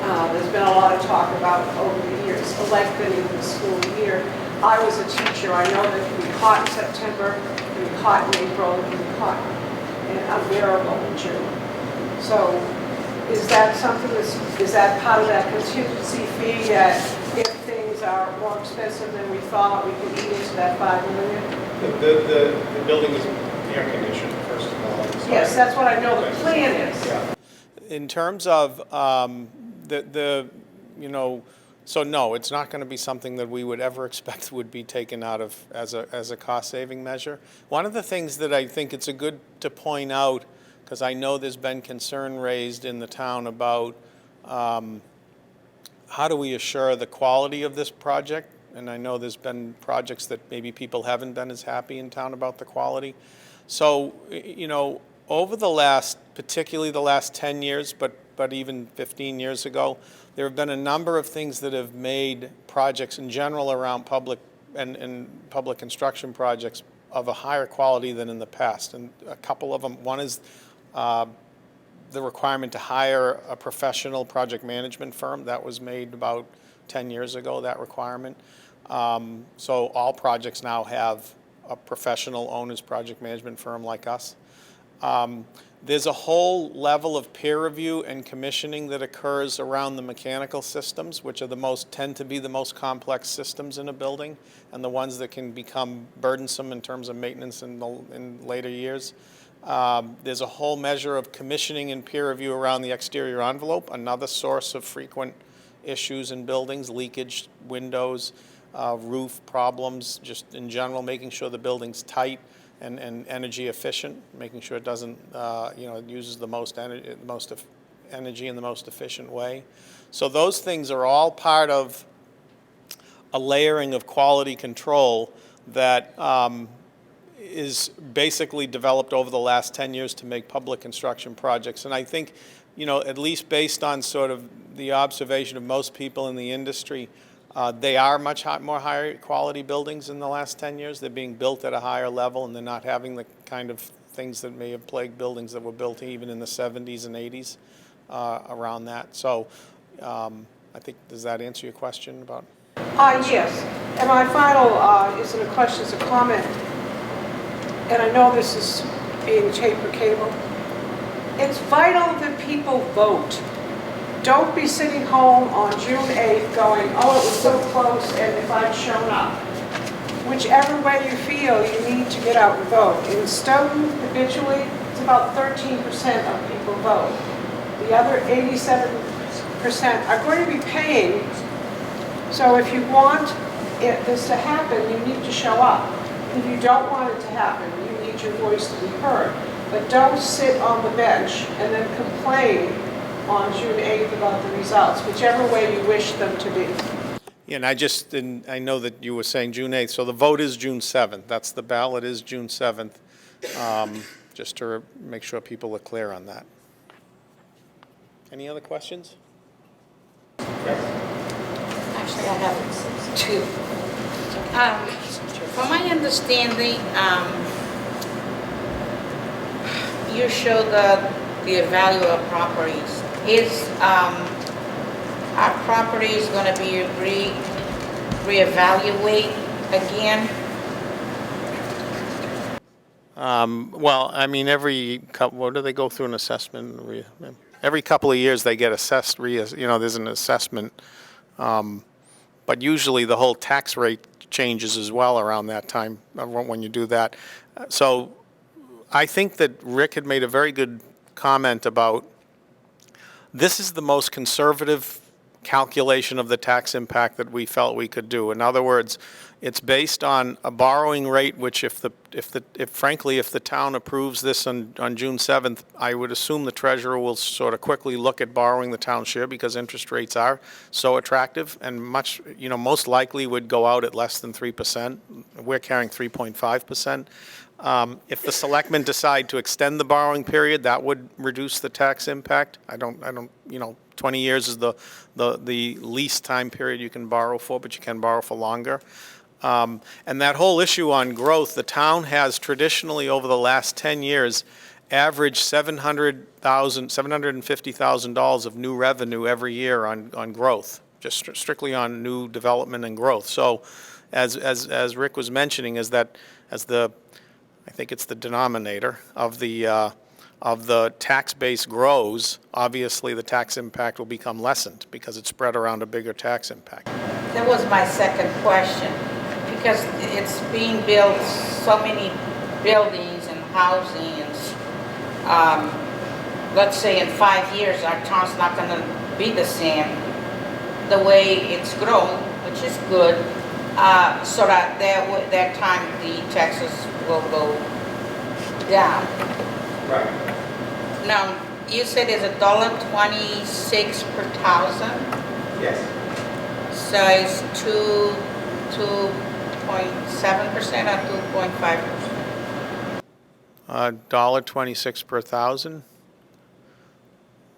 And there's been a lot of talk about over the years, lengthening the school year. I was a teacher. I know that it can be hot in September, it can be hot in April, it can be hot and unbearable in June. So is that something is that part of that contingency fee that if things are more expensive than we thought, we can eat into that $5 million? The building is air conditioned, first of all. So yes, that's what I know the plan is. Yeah. In terms of so no, it's not going to be something that we would ever expect would be taken out of as a cost-saving measure. One of the things that I think it's good to point out, because I know there's been concern raised in the town about how do we assure the quality of this project? And I know there's been projects that maybe people haven't been as happy in town about the quality. So, you know, over the last, particularly the last 10 years, but even 15 years ago, there have been a number of things that have made projects in general around public and public construction projects of a higher quality than in the past. And a couple of them, one is the requirement to hire a professional project management firm. That was made about 10 years ago, that requirement. So all projects now have a professional owner's project management firm like us. There's a whole level of peer review and commissioning that occurs around the mechanical systems, which are tend to be the most complex systems in a building, and the ones that can become burdensome in terms of maintenance in later years. There's a whole measure of commissioning and peer review around the exterior envelope, another source of frequent issues in buildings, leakage, windows, roof problems, just in general, making sure the building's tight and energy efficient, making sure it doesn't, it uses the most energy in the most efficient way. So those things are all part of a layering of quality control that is basically developed over the last 10 years to make public construction projects. And I think, at least based on sort of the observation of most people in the industry, they are much more higher quality buildings in the last 10 years. They're being built at a higher level, and they're not having the kind of things that may have plagued buildings that were built even in the 70s and 80s around that. So I think, does that answer your question about? Yes. And my final isn't a question, it's a comment. And I know this is being taped for cable. It's vital that people vote. Don't be sitting home on June 8th going, oh, it was so close, and if I'd shown up. Whichever way you feel, you need to get out and vote. In Stoughton, habitually, it's about 13% of people vote. The other 87% are going to be paying. So if you want this to happen, you need to show up. If you don't want it to happen, you need your voice to be heard. But don't sit on the bench and then complain on June 8th about the results, whichever way you wish them to be. Yeah, and I know that you were saying June 8th, so the vote is June 7th. That's the ballot is June 7th, just to make sure people are clear on that. Any other questions? Actually, I have two. From my understanding, you show the value of properties. Is our properties going to be reevaluate again? Well, I mean, every couple, what do they go through an assessment? Every couple of years they get assessed, there's an assessment. But usually the whole tax rate changes as well around that time when you do that. So I think that Rick had made a very good comment about this is the most conservative calculation of the tax impact that we felt we could do. In other words, it's based on a borrowing rate, which if the town approves this on June 7th, I would assume the treasurer will sort of quickly look at borrowing the town share because interest rates are so attractive and most likely would go out at less than 3%. We're carrying 3.5%. If the selectmen decide to extend the borrowing period, that would reduce the tax impact. I don't, 20 years is the least time period you can borrow for, but you can borrow for longer. And that whole issue on growth, the town has traditionally over the last 10 years averaged $750,000 of new revenue every year on growth, just strictly on new development and growth. So as Rick was mentioning, I think it's the denominator of the tax base grows, obviously the tax impact will become lessened because it's spread around a bigger tax impact. That was my second question, because it's being built, so many buildings and housing, and let's say in 5 years our town's not going to be the same the way it's grown, which is good, so that time the taxes will go down. Right. Now, you said it's $1.26 per thousand? Yes. is 2.7% or 2.5%? $1.26 per thousand?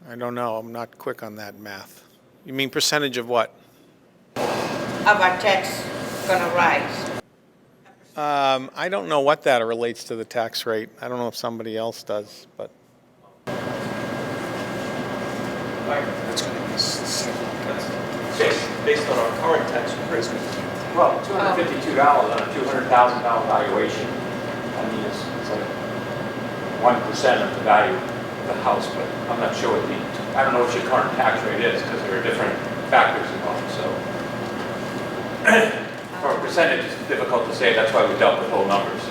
I don't know, I'm not quick on that math. You mean percentage of what? Of our tax gonna rise? I don't know what that relates to the tax rate. I don't know if somebody else does, but. That's going to be based on our current tax rate. Well, $252 on a $200,000 valuation, I mean, it's like 1% of the value of the house, but I'm not sure I don't know what your current tax rate is, because there are different factors involved, so. For a percentage, it's difficult to say, that's why we dealt with whole numbers.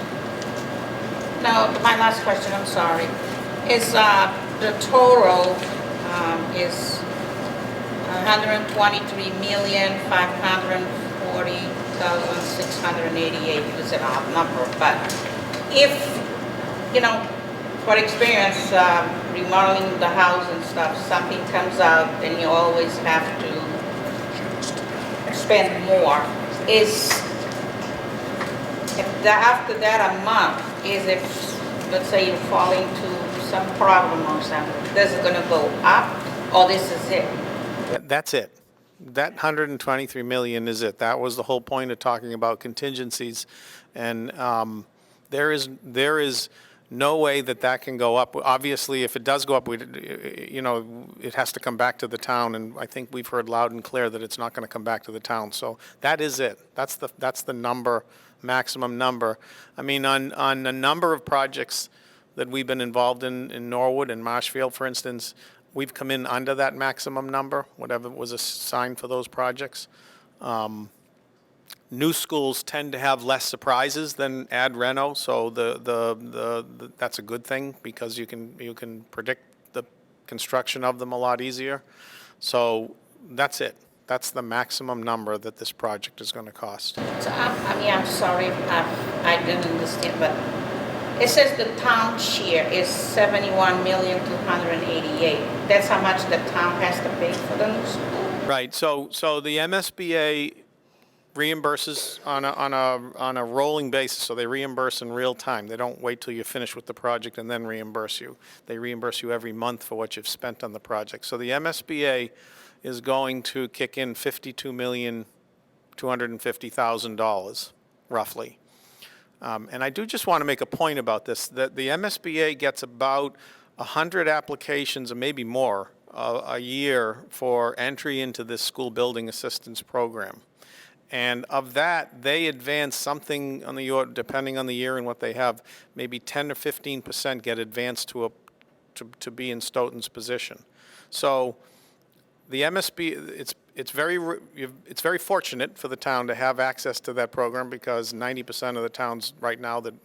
Now, my last question, I'm sorry, is the total is 123,540,688. It's an odd number, but if, you know, for experience, remodeling the house and stuff, something comes out and you always have to spend more. After that amount, is if, let's say you fall into some problem or something, is it gonna go up, or this is it? That's it. That 123 million is it. That was the whole point of talking about contingencies. And there is no way that can go up. Obviously, if it does go up, it has to come back to the town. And I think we've heard loud and clear that it's not going to come back to the town. So that is it. That's the number, maximum number. I mean, on a number of projects that we've been involved in Norwood and Marshfield, for instance, we've come in under that maximum number, whatever was assigned for those projects. New schools tend to have less surprises than ad reno, so that's a good thing because you can predict the construction of them a lot easier. So that's it. That's the maximum number that this project is going to cost. So I'm sorry if I didn't understand, but it says the town share is 71,288,000. That's how much the town has to pay for the new school? Right. So the MSBA reimburses on a rolling basis. So they reimburse in real time. They don't wait till you finish with the project and then reimburse you. They reimburse you every month for what you've spent on the project. So the MSBA is going to kick in $52,250,000 roughly. And I do just want to make a point about this, that the MSBA gets about 100 applications, or maybe more, a year for entry into this school building assistance program. And of that, they advance something on the order, depending on the year and what they have, maybe 10 or 15% get advanced to be in Stoughton's position. So the MSB, it's very fortunate for the town to have access to that program, because 90% of the towns right now that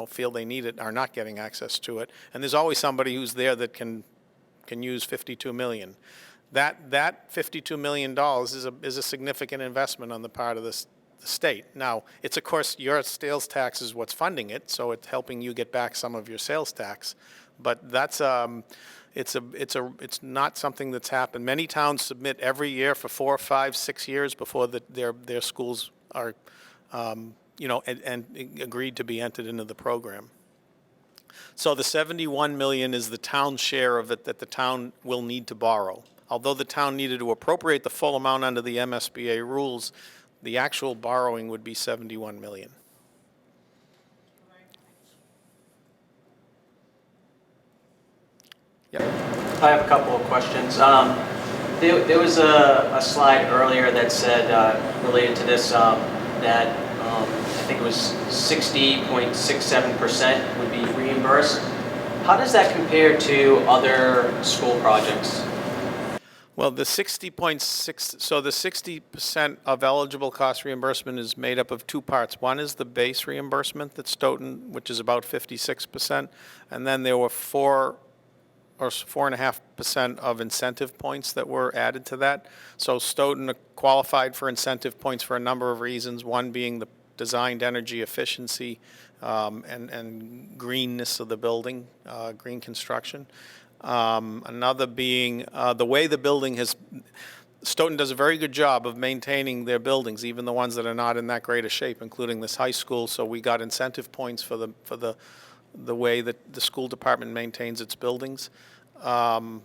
feel they need it are not getting access to it. And there's always somebody who's there that can use $52 million. That $52 million is a significant investment on the part of the state. Now, it's of course your sales tax is what's funding it, so it's helping you get back some of your sales tax. But that's it's not something that's happened. Many towns submit every year for 4, 5, 6 years before their schools are and agreed to be entered into the program. So the $71 million is the town's share of it that the town will need to borrow. Although the town needed to appropriate the full amount under the MSBA rules, the actual borrowing would be $71 million. Yep. I have a couple of questions. There was a slide earlier that said, related to this, that I think it was 60.67% would be reimbursed. How does that compare to other school projects? Well, the 60% of eligible cost reimbursement is made up of two parts. One is the base reimbursement that Stoughton, which is about 56%, and then there were 4.5% of incentive points that were added to that. So Stoughton qualified for incentive points for a number of reasons, one being the designed energy efficiency and greenness of the building, green construction. Another being the way the building has, Stoughton does a very good job of maintaining their buildings, even the ones that are not in that great a shape, including this high school. So we got incentive points for the way that the school department maintains its buildings. And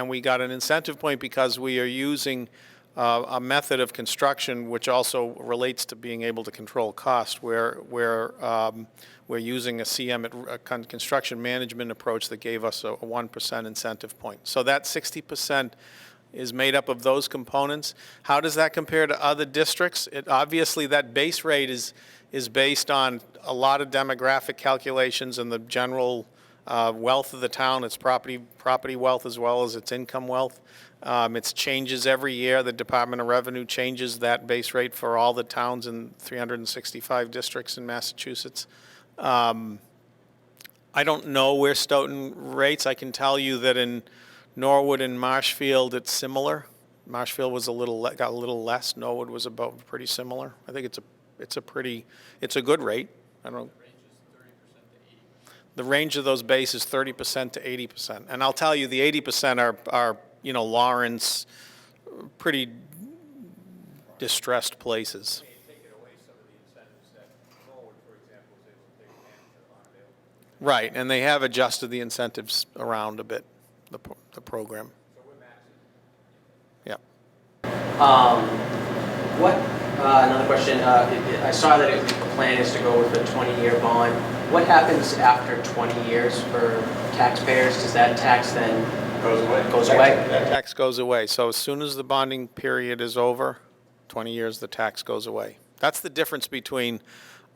we got an incentive point because we are using a method of construction which also relates to being able to control cost, where we're using a construction management approach that gave us a 1% incentive point. So that 60% is made up of those components. How does that compare to other districts? Obviously, that base rate is based on a lot of demographic calculations and the general wealth of the town, its property wealth as well as its income wealth. It changes every year. The Department of Revenue changes that base rate for all the towns in 365 districts in Massachusetts. I don't know where Stoughton rates. I can tell you that in Norwood and Marshfield, it's similar. Marshfield was got a little less. Norwood was about pretty similar. I think it's a good rate. I don't know. The range of those bases 30% to 80%. And I'll tell you, the 80% are Lawrence, pretty distressed places. Right, and they have adjusted the incentives around a bit, the program. Yeah. Another question, I saw that the plan is to go with a 20-year bond. What happens after 20 years for taxpayers? Does that tax then goes away? That tax goes away. So as soon as the bonding period is over, 20 years, the tax goes away. That's the difference between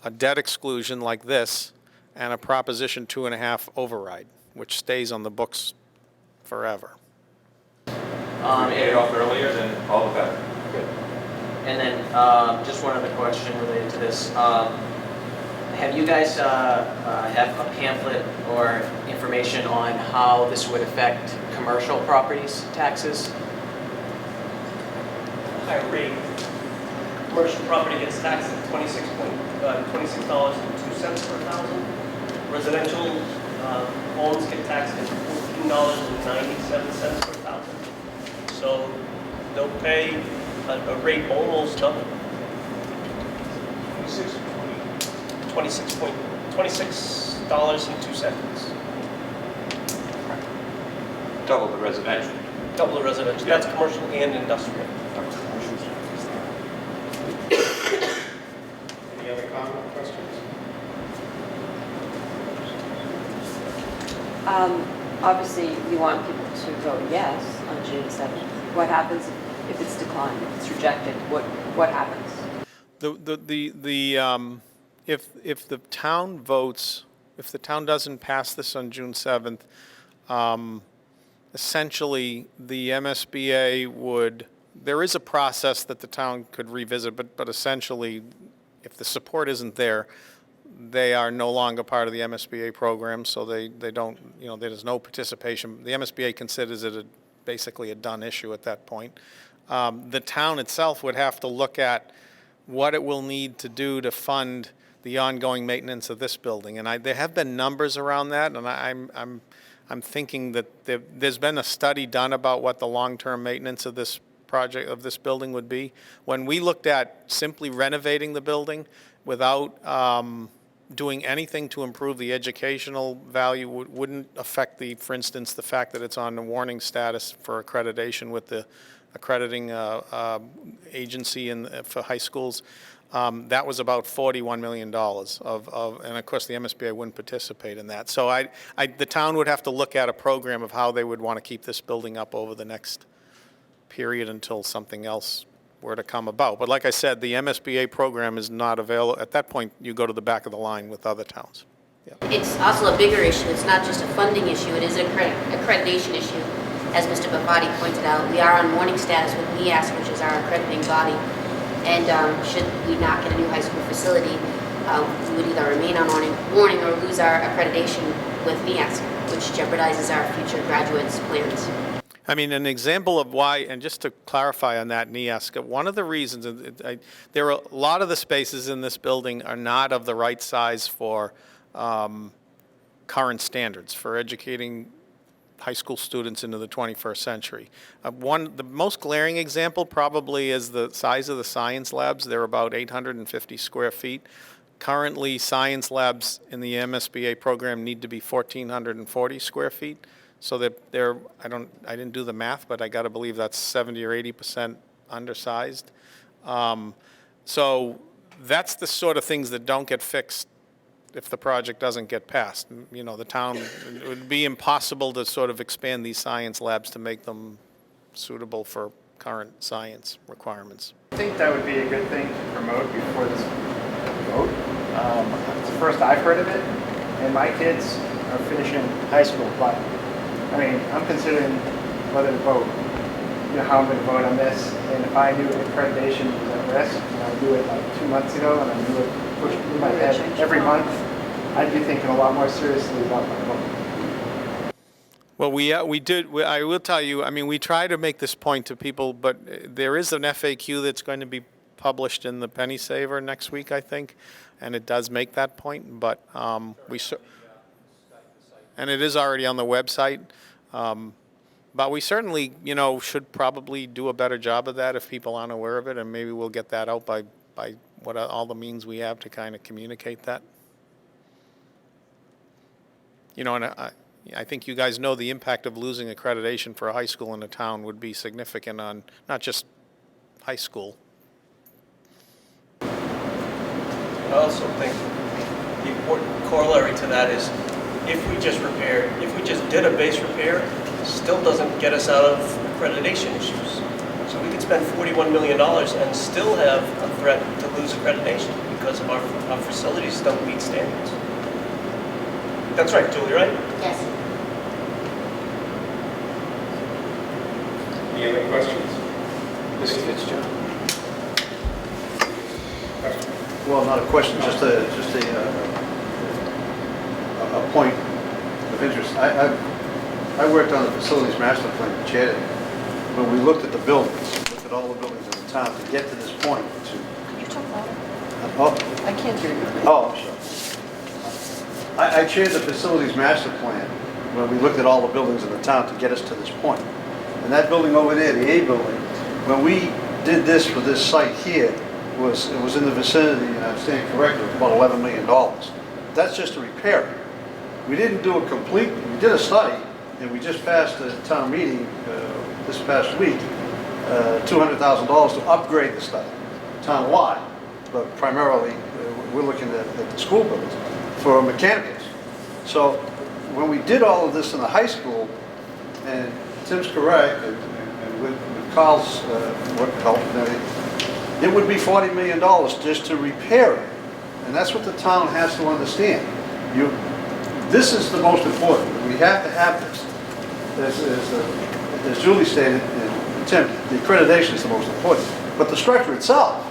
a debt exclusion like this and a Proposition 2.5 override, which stays on the books forever. If we paid it off earlier, then all the better. Good. And then just one other question related to this. Have you guys have a pamphlet or information on how this would affect commercial properties taxes? Higher rate. Commercial property gets taxed at $26.02 per thousand. Residential homes get taxed at $14.97 per thousand. So they'll pay a rate almost double. $26.02. Double the residential. Double the residential. That's commercial and industrial. Any other comment, questions? Obviously, you want people to vote yes on June 7th. What happens if it's declined, if it's rejected? What happens? If the town votes, if the town doesn't pass this on June 7th, essentially the MSBA would, there is a process that the town could revisit, but essentially, if the support isn't there, they are no longer part of the MSBA program, so they don't, there's no participation. The MSBA considers it basically a done issue at that point. The town itself would have to look at what it will need to do to fund the ongoing maintenance of this building, and there have been numbers around that, and I'm thinking that there's been a study done about what the long-term maintenance of this project, of this building would be. When we looked at simply renovating the building without doing anything to improve the educational value, wouldn't affect for instance, the fact that it's on the warning status for accreditation with the accrediting agency for high schools. That was about $41 million and of course the MSBA wouldn't participate in that. So the town would have to look at a program of how they would want to keep this building up over the next period until something else were to come about. But like I said, the MSBA program is not available. At that point, you go to the back of the line with other towns. Yeah. It's also a bigger issue. It's not just a funding issue. It is an accreditation issue. As Mr. Bavati pointed out, we are on warning status with NEASC, which is our accrediting body. And should we not get a new high school facility, we would either remain on warning or lose our accreditation with NEASC, which jeopardizes our future graduates' plans. I mean, an example of why, and just to clarify on that, NEASC, one of the reasons, there are a lot of the spaces in this building are not of the right size for current standards, for educating high school students into the 21st century. The most glaring example probably is the size of the science labs. They're about 850 square feet. Currently, science labs in the MSBA program need to be 1,440 square feet. So they're I didn't do the math, but I got to believe that's 70 or 80% undersized. So that's the sort of things that don't get fixed if the project doesn't get passed. You know, the town, it would be impossible to sort of expand these science labs to make them suitable for current science requirements. I think that would be a good thing to promote before this vote. It's the first I've heard of it, and my kids are finishing high school, but I mean, I'm considering whether to vote, you know, how I'm going to vote on this, and if I knew accreditation was at risk, and I knew it like 2 months ago, and I knew it pushed through my head every month, I'd be thinking a lot more seriously about my vote. Well, we did. I will tell you. I mean, we try to make this point to people, but there is an FAQ that's going to be published in the Penny Saver next week, I think, and it does make that point. But and it is already on the website. But we certainly, you know, should probably do a better job of that if people aren't aware of it, and maybe we'll get that out by what all the means we have to kind of communicate that. You know, and I think you guys know the impact of losing accreditation for a high school in a town would be significant on not just high school. I also think the important corollary to that is if we just did a base repair, it still doesn't get us out of accreditation issues. So we could spend $41 million and still have a threat to lose accreditation because of our facilities don't meet standards. That's right, Julie, right? Yes. Any other questions? Mr. Fitzgerald? Well, not a question, just a point of interest. I worked on the facilities master plan, chaired it. When we looked at the buildings, looked at all the buildings in the town to get to this point. Could you talk louder? Oh, I can't hear you. oh, I'm sorry. I chaired the facilities master plan when we looked at all the buildings in the town to get us to this point. And that building over there, the A building, when we did this for this site here, it was in the vicinity, and I'm saying correctly, of about $11 million. That's just to repair it. We didn't do a complete, we did a study, and we just passed a town meeting this past week, $200,000 to upgrade the study, town-wide, but primarily we're looking at the school buildings for mechanicals. So when we did all of this in the high school, and Tim's correct, and with Carl's help and everything, it would be $40 million just to repair it. And that's what the town has to understand. This is the most important. We have to have this. As Julie stated, and Tim, the accreditation is the most important. But the structure itself,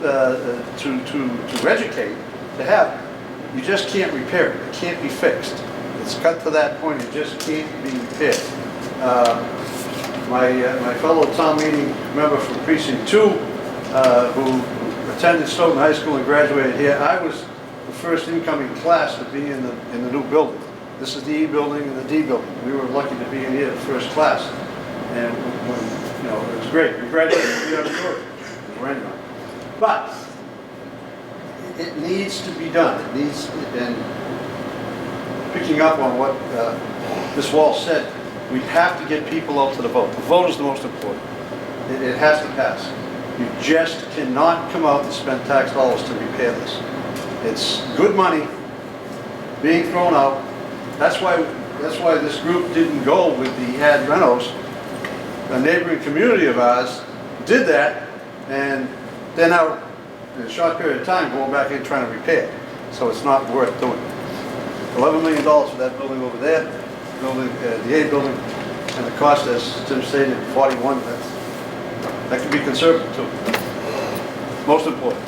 to educate, to have, you just can't repair it. It can't be fixed. It's cut to that point. It just can't be repaired. My fellow town meeting member from Precinct 2, who attended Stoughton High School and graduated here, I was the first incoming class to be in the new building. This is the E building and the D building. We were lucky to be in here, the first class, and you know, it was great. We graduated in the auditorium. It was raining on. But it needs to be done. It needs, and picking up on what Ms. Walsh said, we have to get people out to the vote. The vote is the most important. It has to pass. You just cannot come out and spend tax dollars to repair this. It's good money being thrown out. That's why this group didn't go with the Ad Renos. A neighboring community of ours did that, and they're now, in a short period of time, going back in trying to repair. So it's not worth doing. $11 million for that building over there, the A building, and the cost, as Tim stated, 41. That can be conservative too. Most important.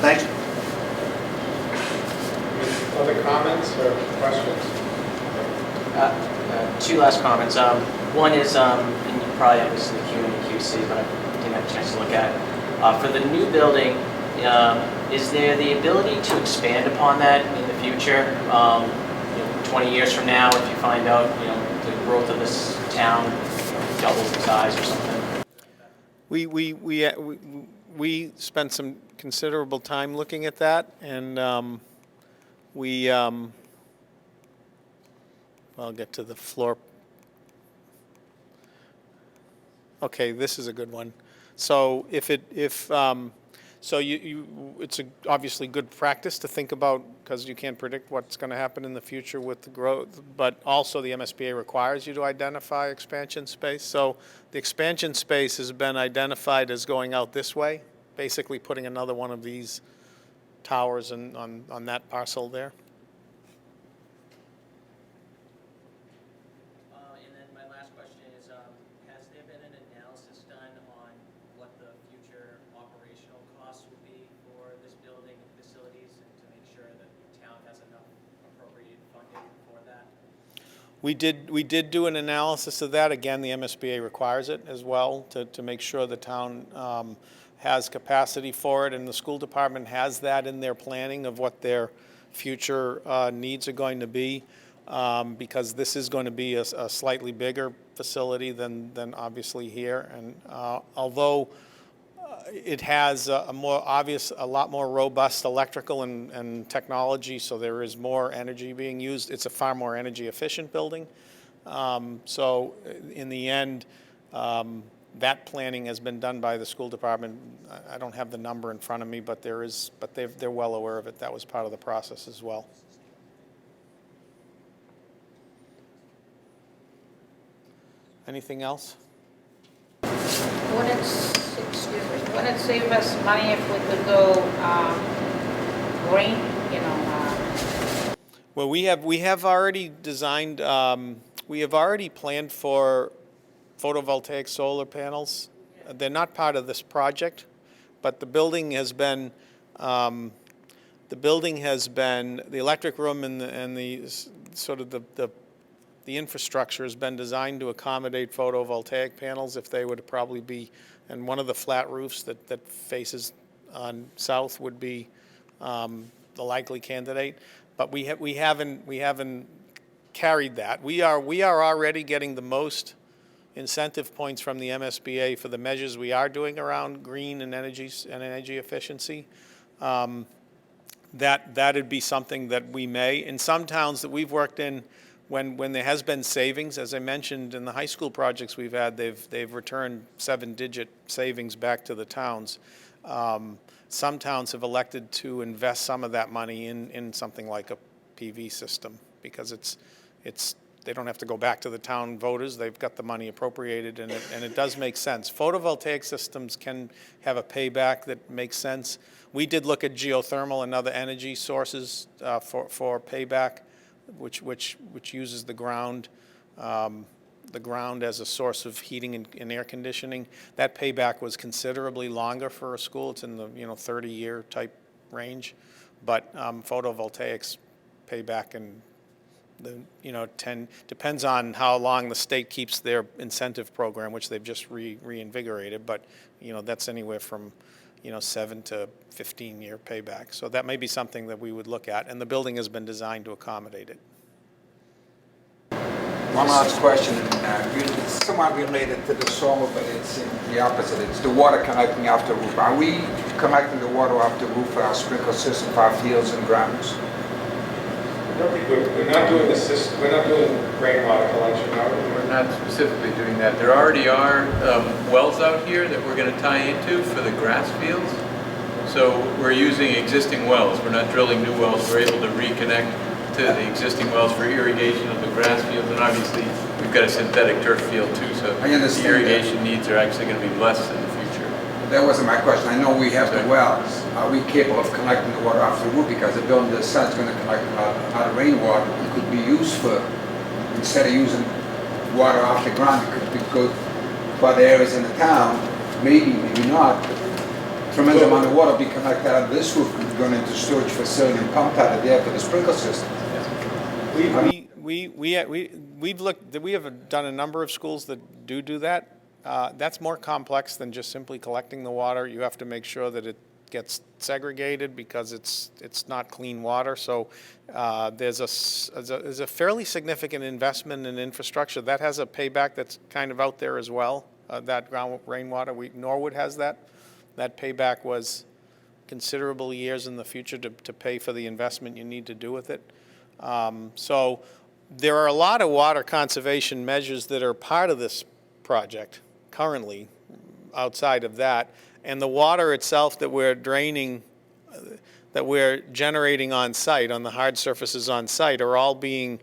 Thank you. Other comments or questions? Two last comments. One is, and you probably have this in the Q and QC, but I didn't have a chance to look at it. For the new building, is there the ability to expand upon that in the future? 20 years from now, if you find out, the growth of this town doubles in size or something? We spent some considerable time looking at that, and I'll get to the floor. Okay, this is a good one. So it's obviously good practice to think about, because you can't predict what's going to happen in the future with the growth, but also the MSBA requires you to identify expansion space. So the expansion space has been identified as going out this way, basically putting another one of these towers on that parcel there. And then my last question is, has there been an analysis done on what the future operational costs would be for this building and facilities, and to make sure that the town has enough appropriated funding for that? We did do an analysis of that. Again, the MSBA requires it as well to make sure the town has capacity for it, and the school department has that in their planning of what their future needs are going to be, because this is going to be a slightly bigger facility than obviously here. And although it has a lot more robust electrical and technology, so there is more energy being used. It's a far more energy efficient building. So in the end, that planning has been done by the school department. I don't have the number in front of me, but they're well aware of it. That was part of the process as well. Anything else? Wouldn't it save us money if we could go green, Well, we have already designed, we have already planned for photovoltaic solar panels. They're not part of this project, but the building has been, the electric room and the sort of the infrastructure has been designed to accommodate photovoltaic panels if they were to probably be, and one of the flat roofs that faces on south would be the likely candidate. But we haven't carried that. We are already getting the most incentive points from the MSBA for the measures we are doing around green and energy efficiency. That'd be something that we may, in some towns that we've worked in, when there has been savings, as I mentioned in the high school projects we've had, they've returned 7-digit savings back to the towns. Some towns have elected to invest some of that money in something like a PV system, because they don't have to go back to the town voters. They've got the money appropriated, and it does make sense. Photovoltaic systems can have a payback that makes sense. We did look at geothermal and other energy sources for payback, which uses the ground as a source of heating and air conditioning. That payback was considerably longer for a school. It's in the 30-year type range, but photovoltaics payback in the 10, depends on how long the state keeps their incentive program, which they've just reinvigorated, but that's anywhere from 7 to 15-year payback. So that may be something that we would look at, and the building has been designed to accommodate it. One last question, it's somewhat related to the solar, but it's in the opposite. It's the water connecting off the roof. Are we connecting the water off the roof for our sprinkler system for our fields and grounds? We're not doing the system. We're not doing rainwater collection. We're not specifically doing that. There already are wells out here that we're going to tie into for the grass fields. So we're using existing wells. We're not drilling new wells. We're able to reconnect to the existing wells for irrigation of the grass fields, and obviously we've got a synthetic turf field too, so the irrigation needs are actually going to be less in the future. That wasn't my question. I know we have the wells. Are we capable of collecting the water off the roof? Because the building this side's going to collect a lot of rainwater. It could be used for, instead of using water off the ground, it could be good for other areas in the town. Maybe not. Tremendous amount of water be collected out of this roof could go into storage facility and pumped out of there for the sprinkler system. We've looked. We have done a number of schools that do that. That's more complex than just simply collecting the water. You have to make sure that it gets segregated because it's not clean water. So there's a fairly significant investment in infrastructure. That has a payback that's kind of out there as well. That ground rainwater, Norwood has that. That payback was considerable years in the future to pay for the investment you need to do with it. So there are a lot of water conservation measures that are part of this project currently outside of that. And the water itself that we're draining, that we're generating on site, on the hard surfaces on site, are all being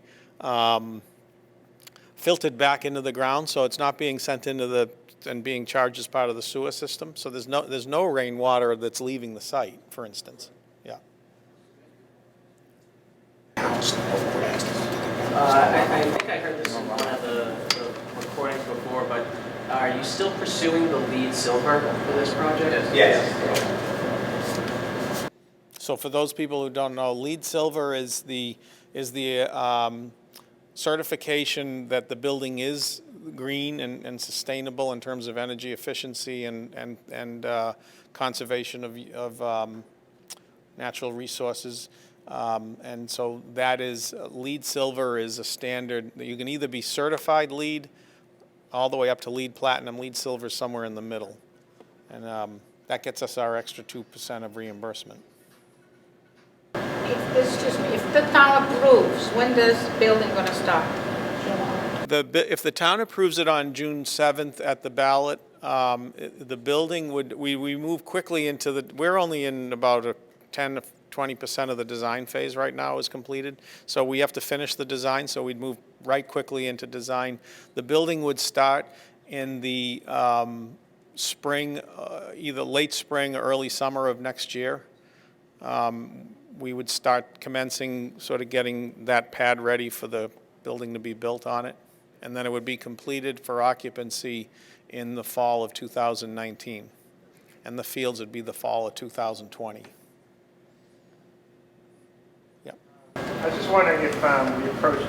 filtered back into the ground. So it's not being sent into and being charged as part of the sewer system. So there's no rainwater that's leaving the site, for instance. Yeah. I think I heard this in one of the recordings before, but are you still pursuing the LEED Silver for this project? Yes. So for those people who don't know, LEED Silver is the certification that the building is green and sustainable in terms of energy efficiency and conservation of natural resources. And so that is, LEED Silver is a standard that you can either be certified LEED all the way up to LEED Platinum. LEED Silver is somewhere in the middle. And that gets us our extra 2% of reimbursement. Excuse me, if the town approves, when does building gonna start? If the town approves it on June 7th at the ballot, the building we move quickly into we're only in about 10 to 20% of the design phase right now is completed. So we have to finish the design, so we'd move right quickly into design. The building would start in the spring, either late spring or early summer of next year. We would start commencing sort of getting that pad ready for the building to be built on it. And then it would be completed for occupancy in the fall of 2019. And the fields would be the fall of 2020. Yep. I was just wondering if we approached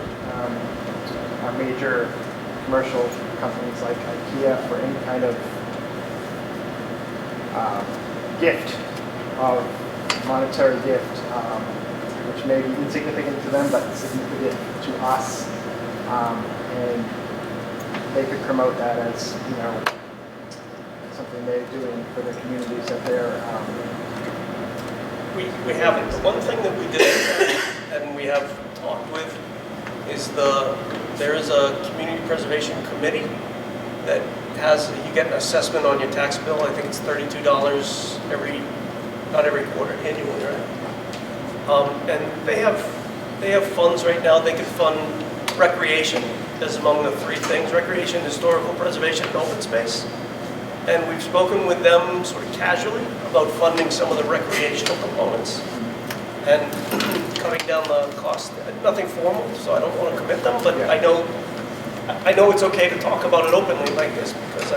major commercial companies like IKEA for any kind of gift, monetary gift, which may be insignificant to them but significant to us, and they could promote that as something they're doing for the communities that they're. We haven't. The one thing that we did and we have talked with is there is a community preservation committee that you get an assessment on your tax bill. I think it's $32 not every quarter, annually, right? And they have funds right now. They can fund recreation as among the three things: recreation, historical preservation, and open space. And we've spoken with them sort of casually about funding some of the recreational components and cutting down the cost. Nothing formal, so I don't want to commit them, but I know it's okay to talk about it openly like this because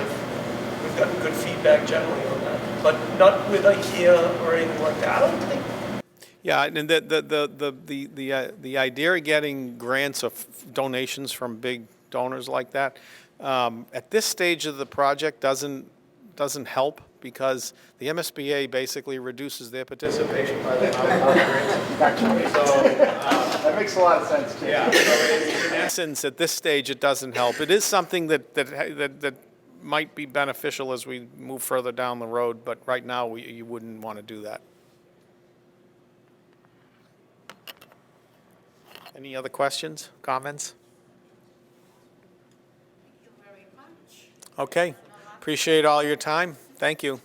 we've gotten good feedback generally on that, but not with IKEA or anything like that. I don't think. Yeah, and the idea of getting grants of donations from big donors like that at this stage of the project doesn't help because the MSBA basically reduces their participation by the grants. So that makes a lot of sense too. Yeah. So in essence, at this stage, it doesn't help. It is something that might be beneficial as we move further down the road, but right now you wouldn't want to do that. Any other questions, comments? Thank you very much. Okay. Appreciate all your time. Thank you.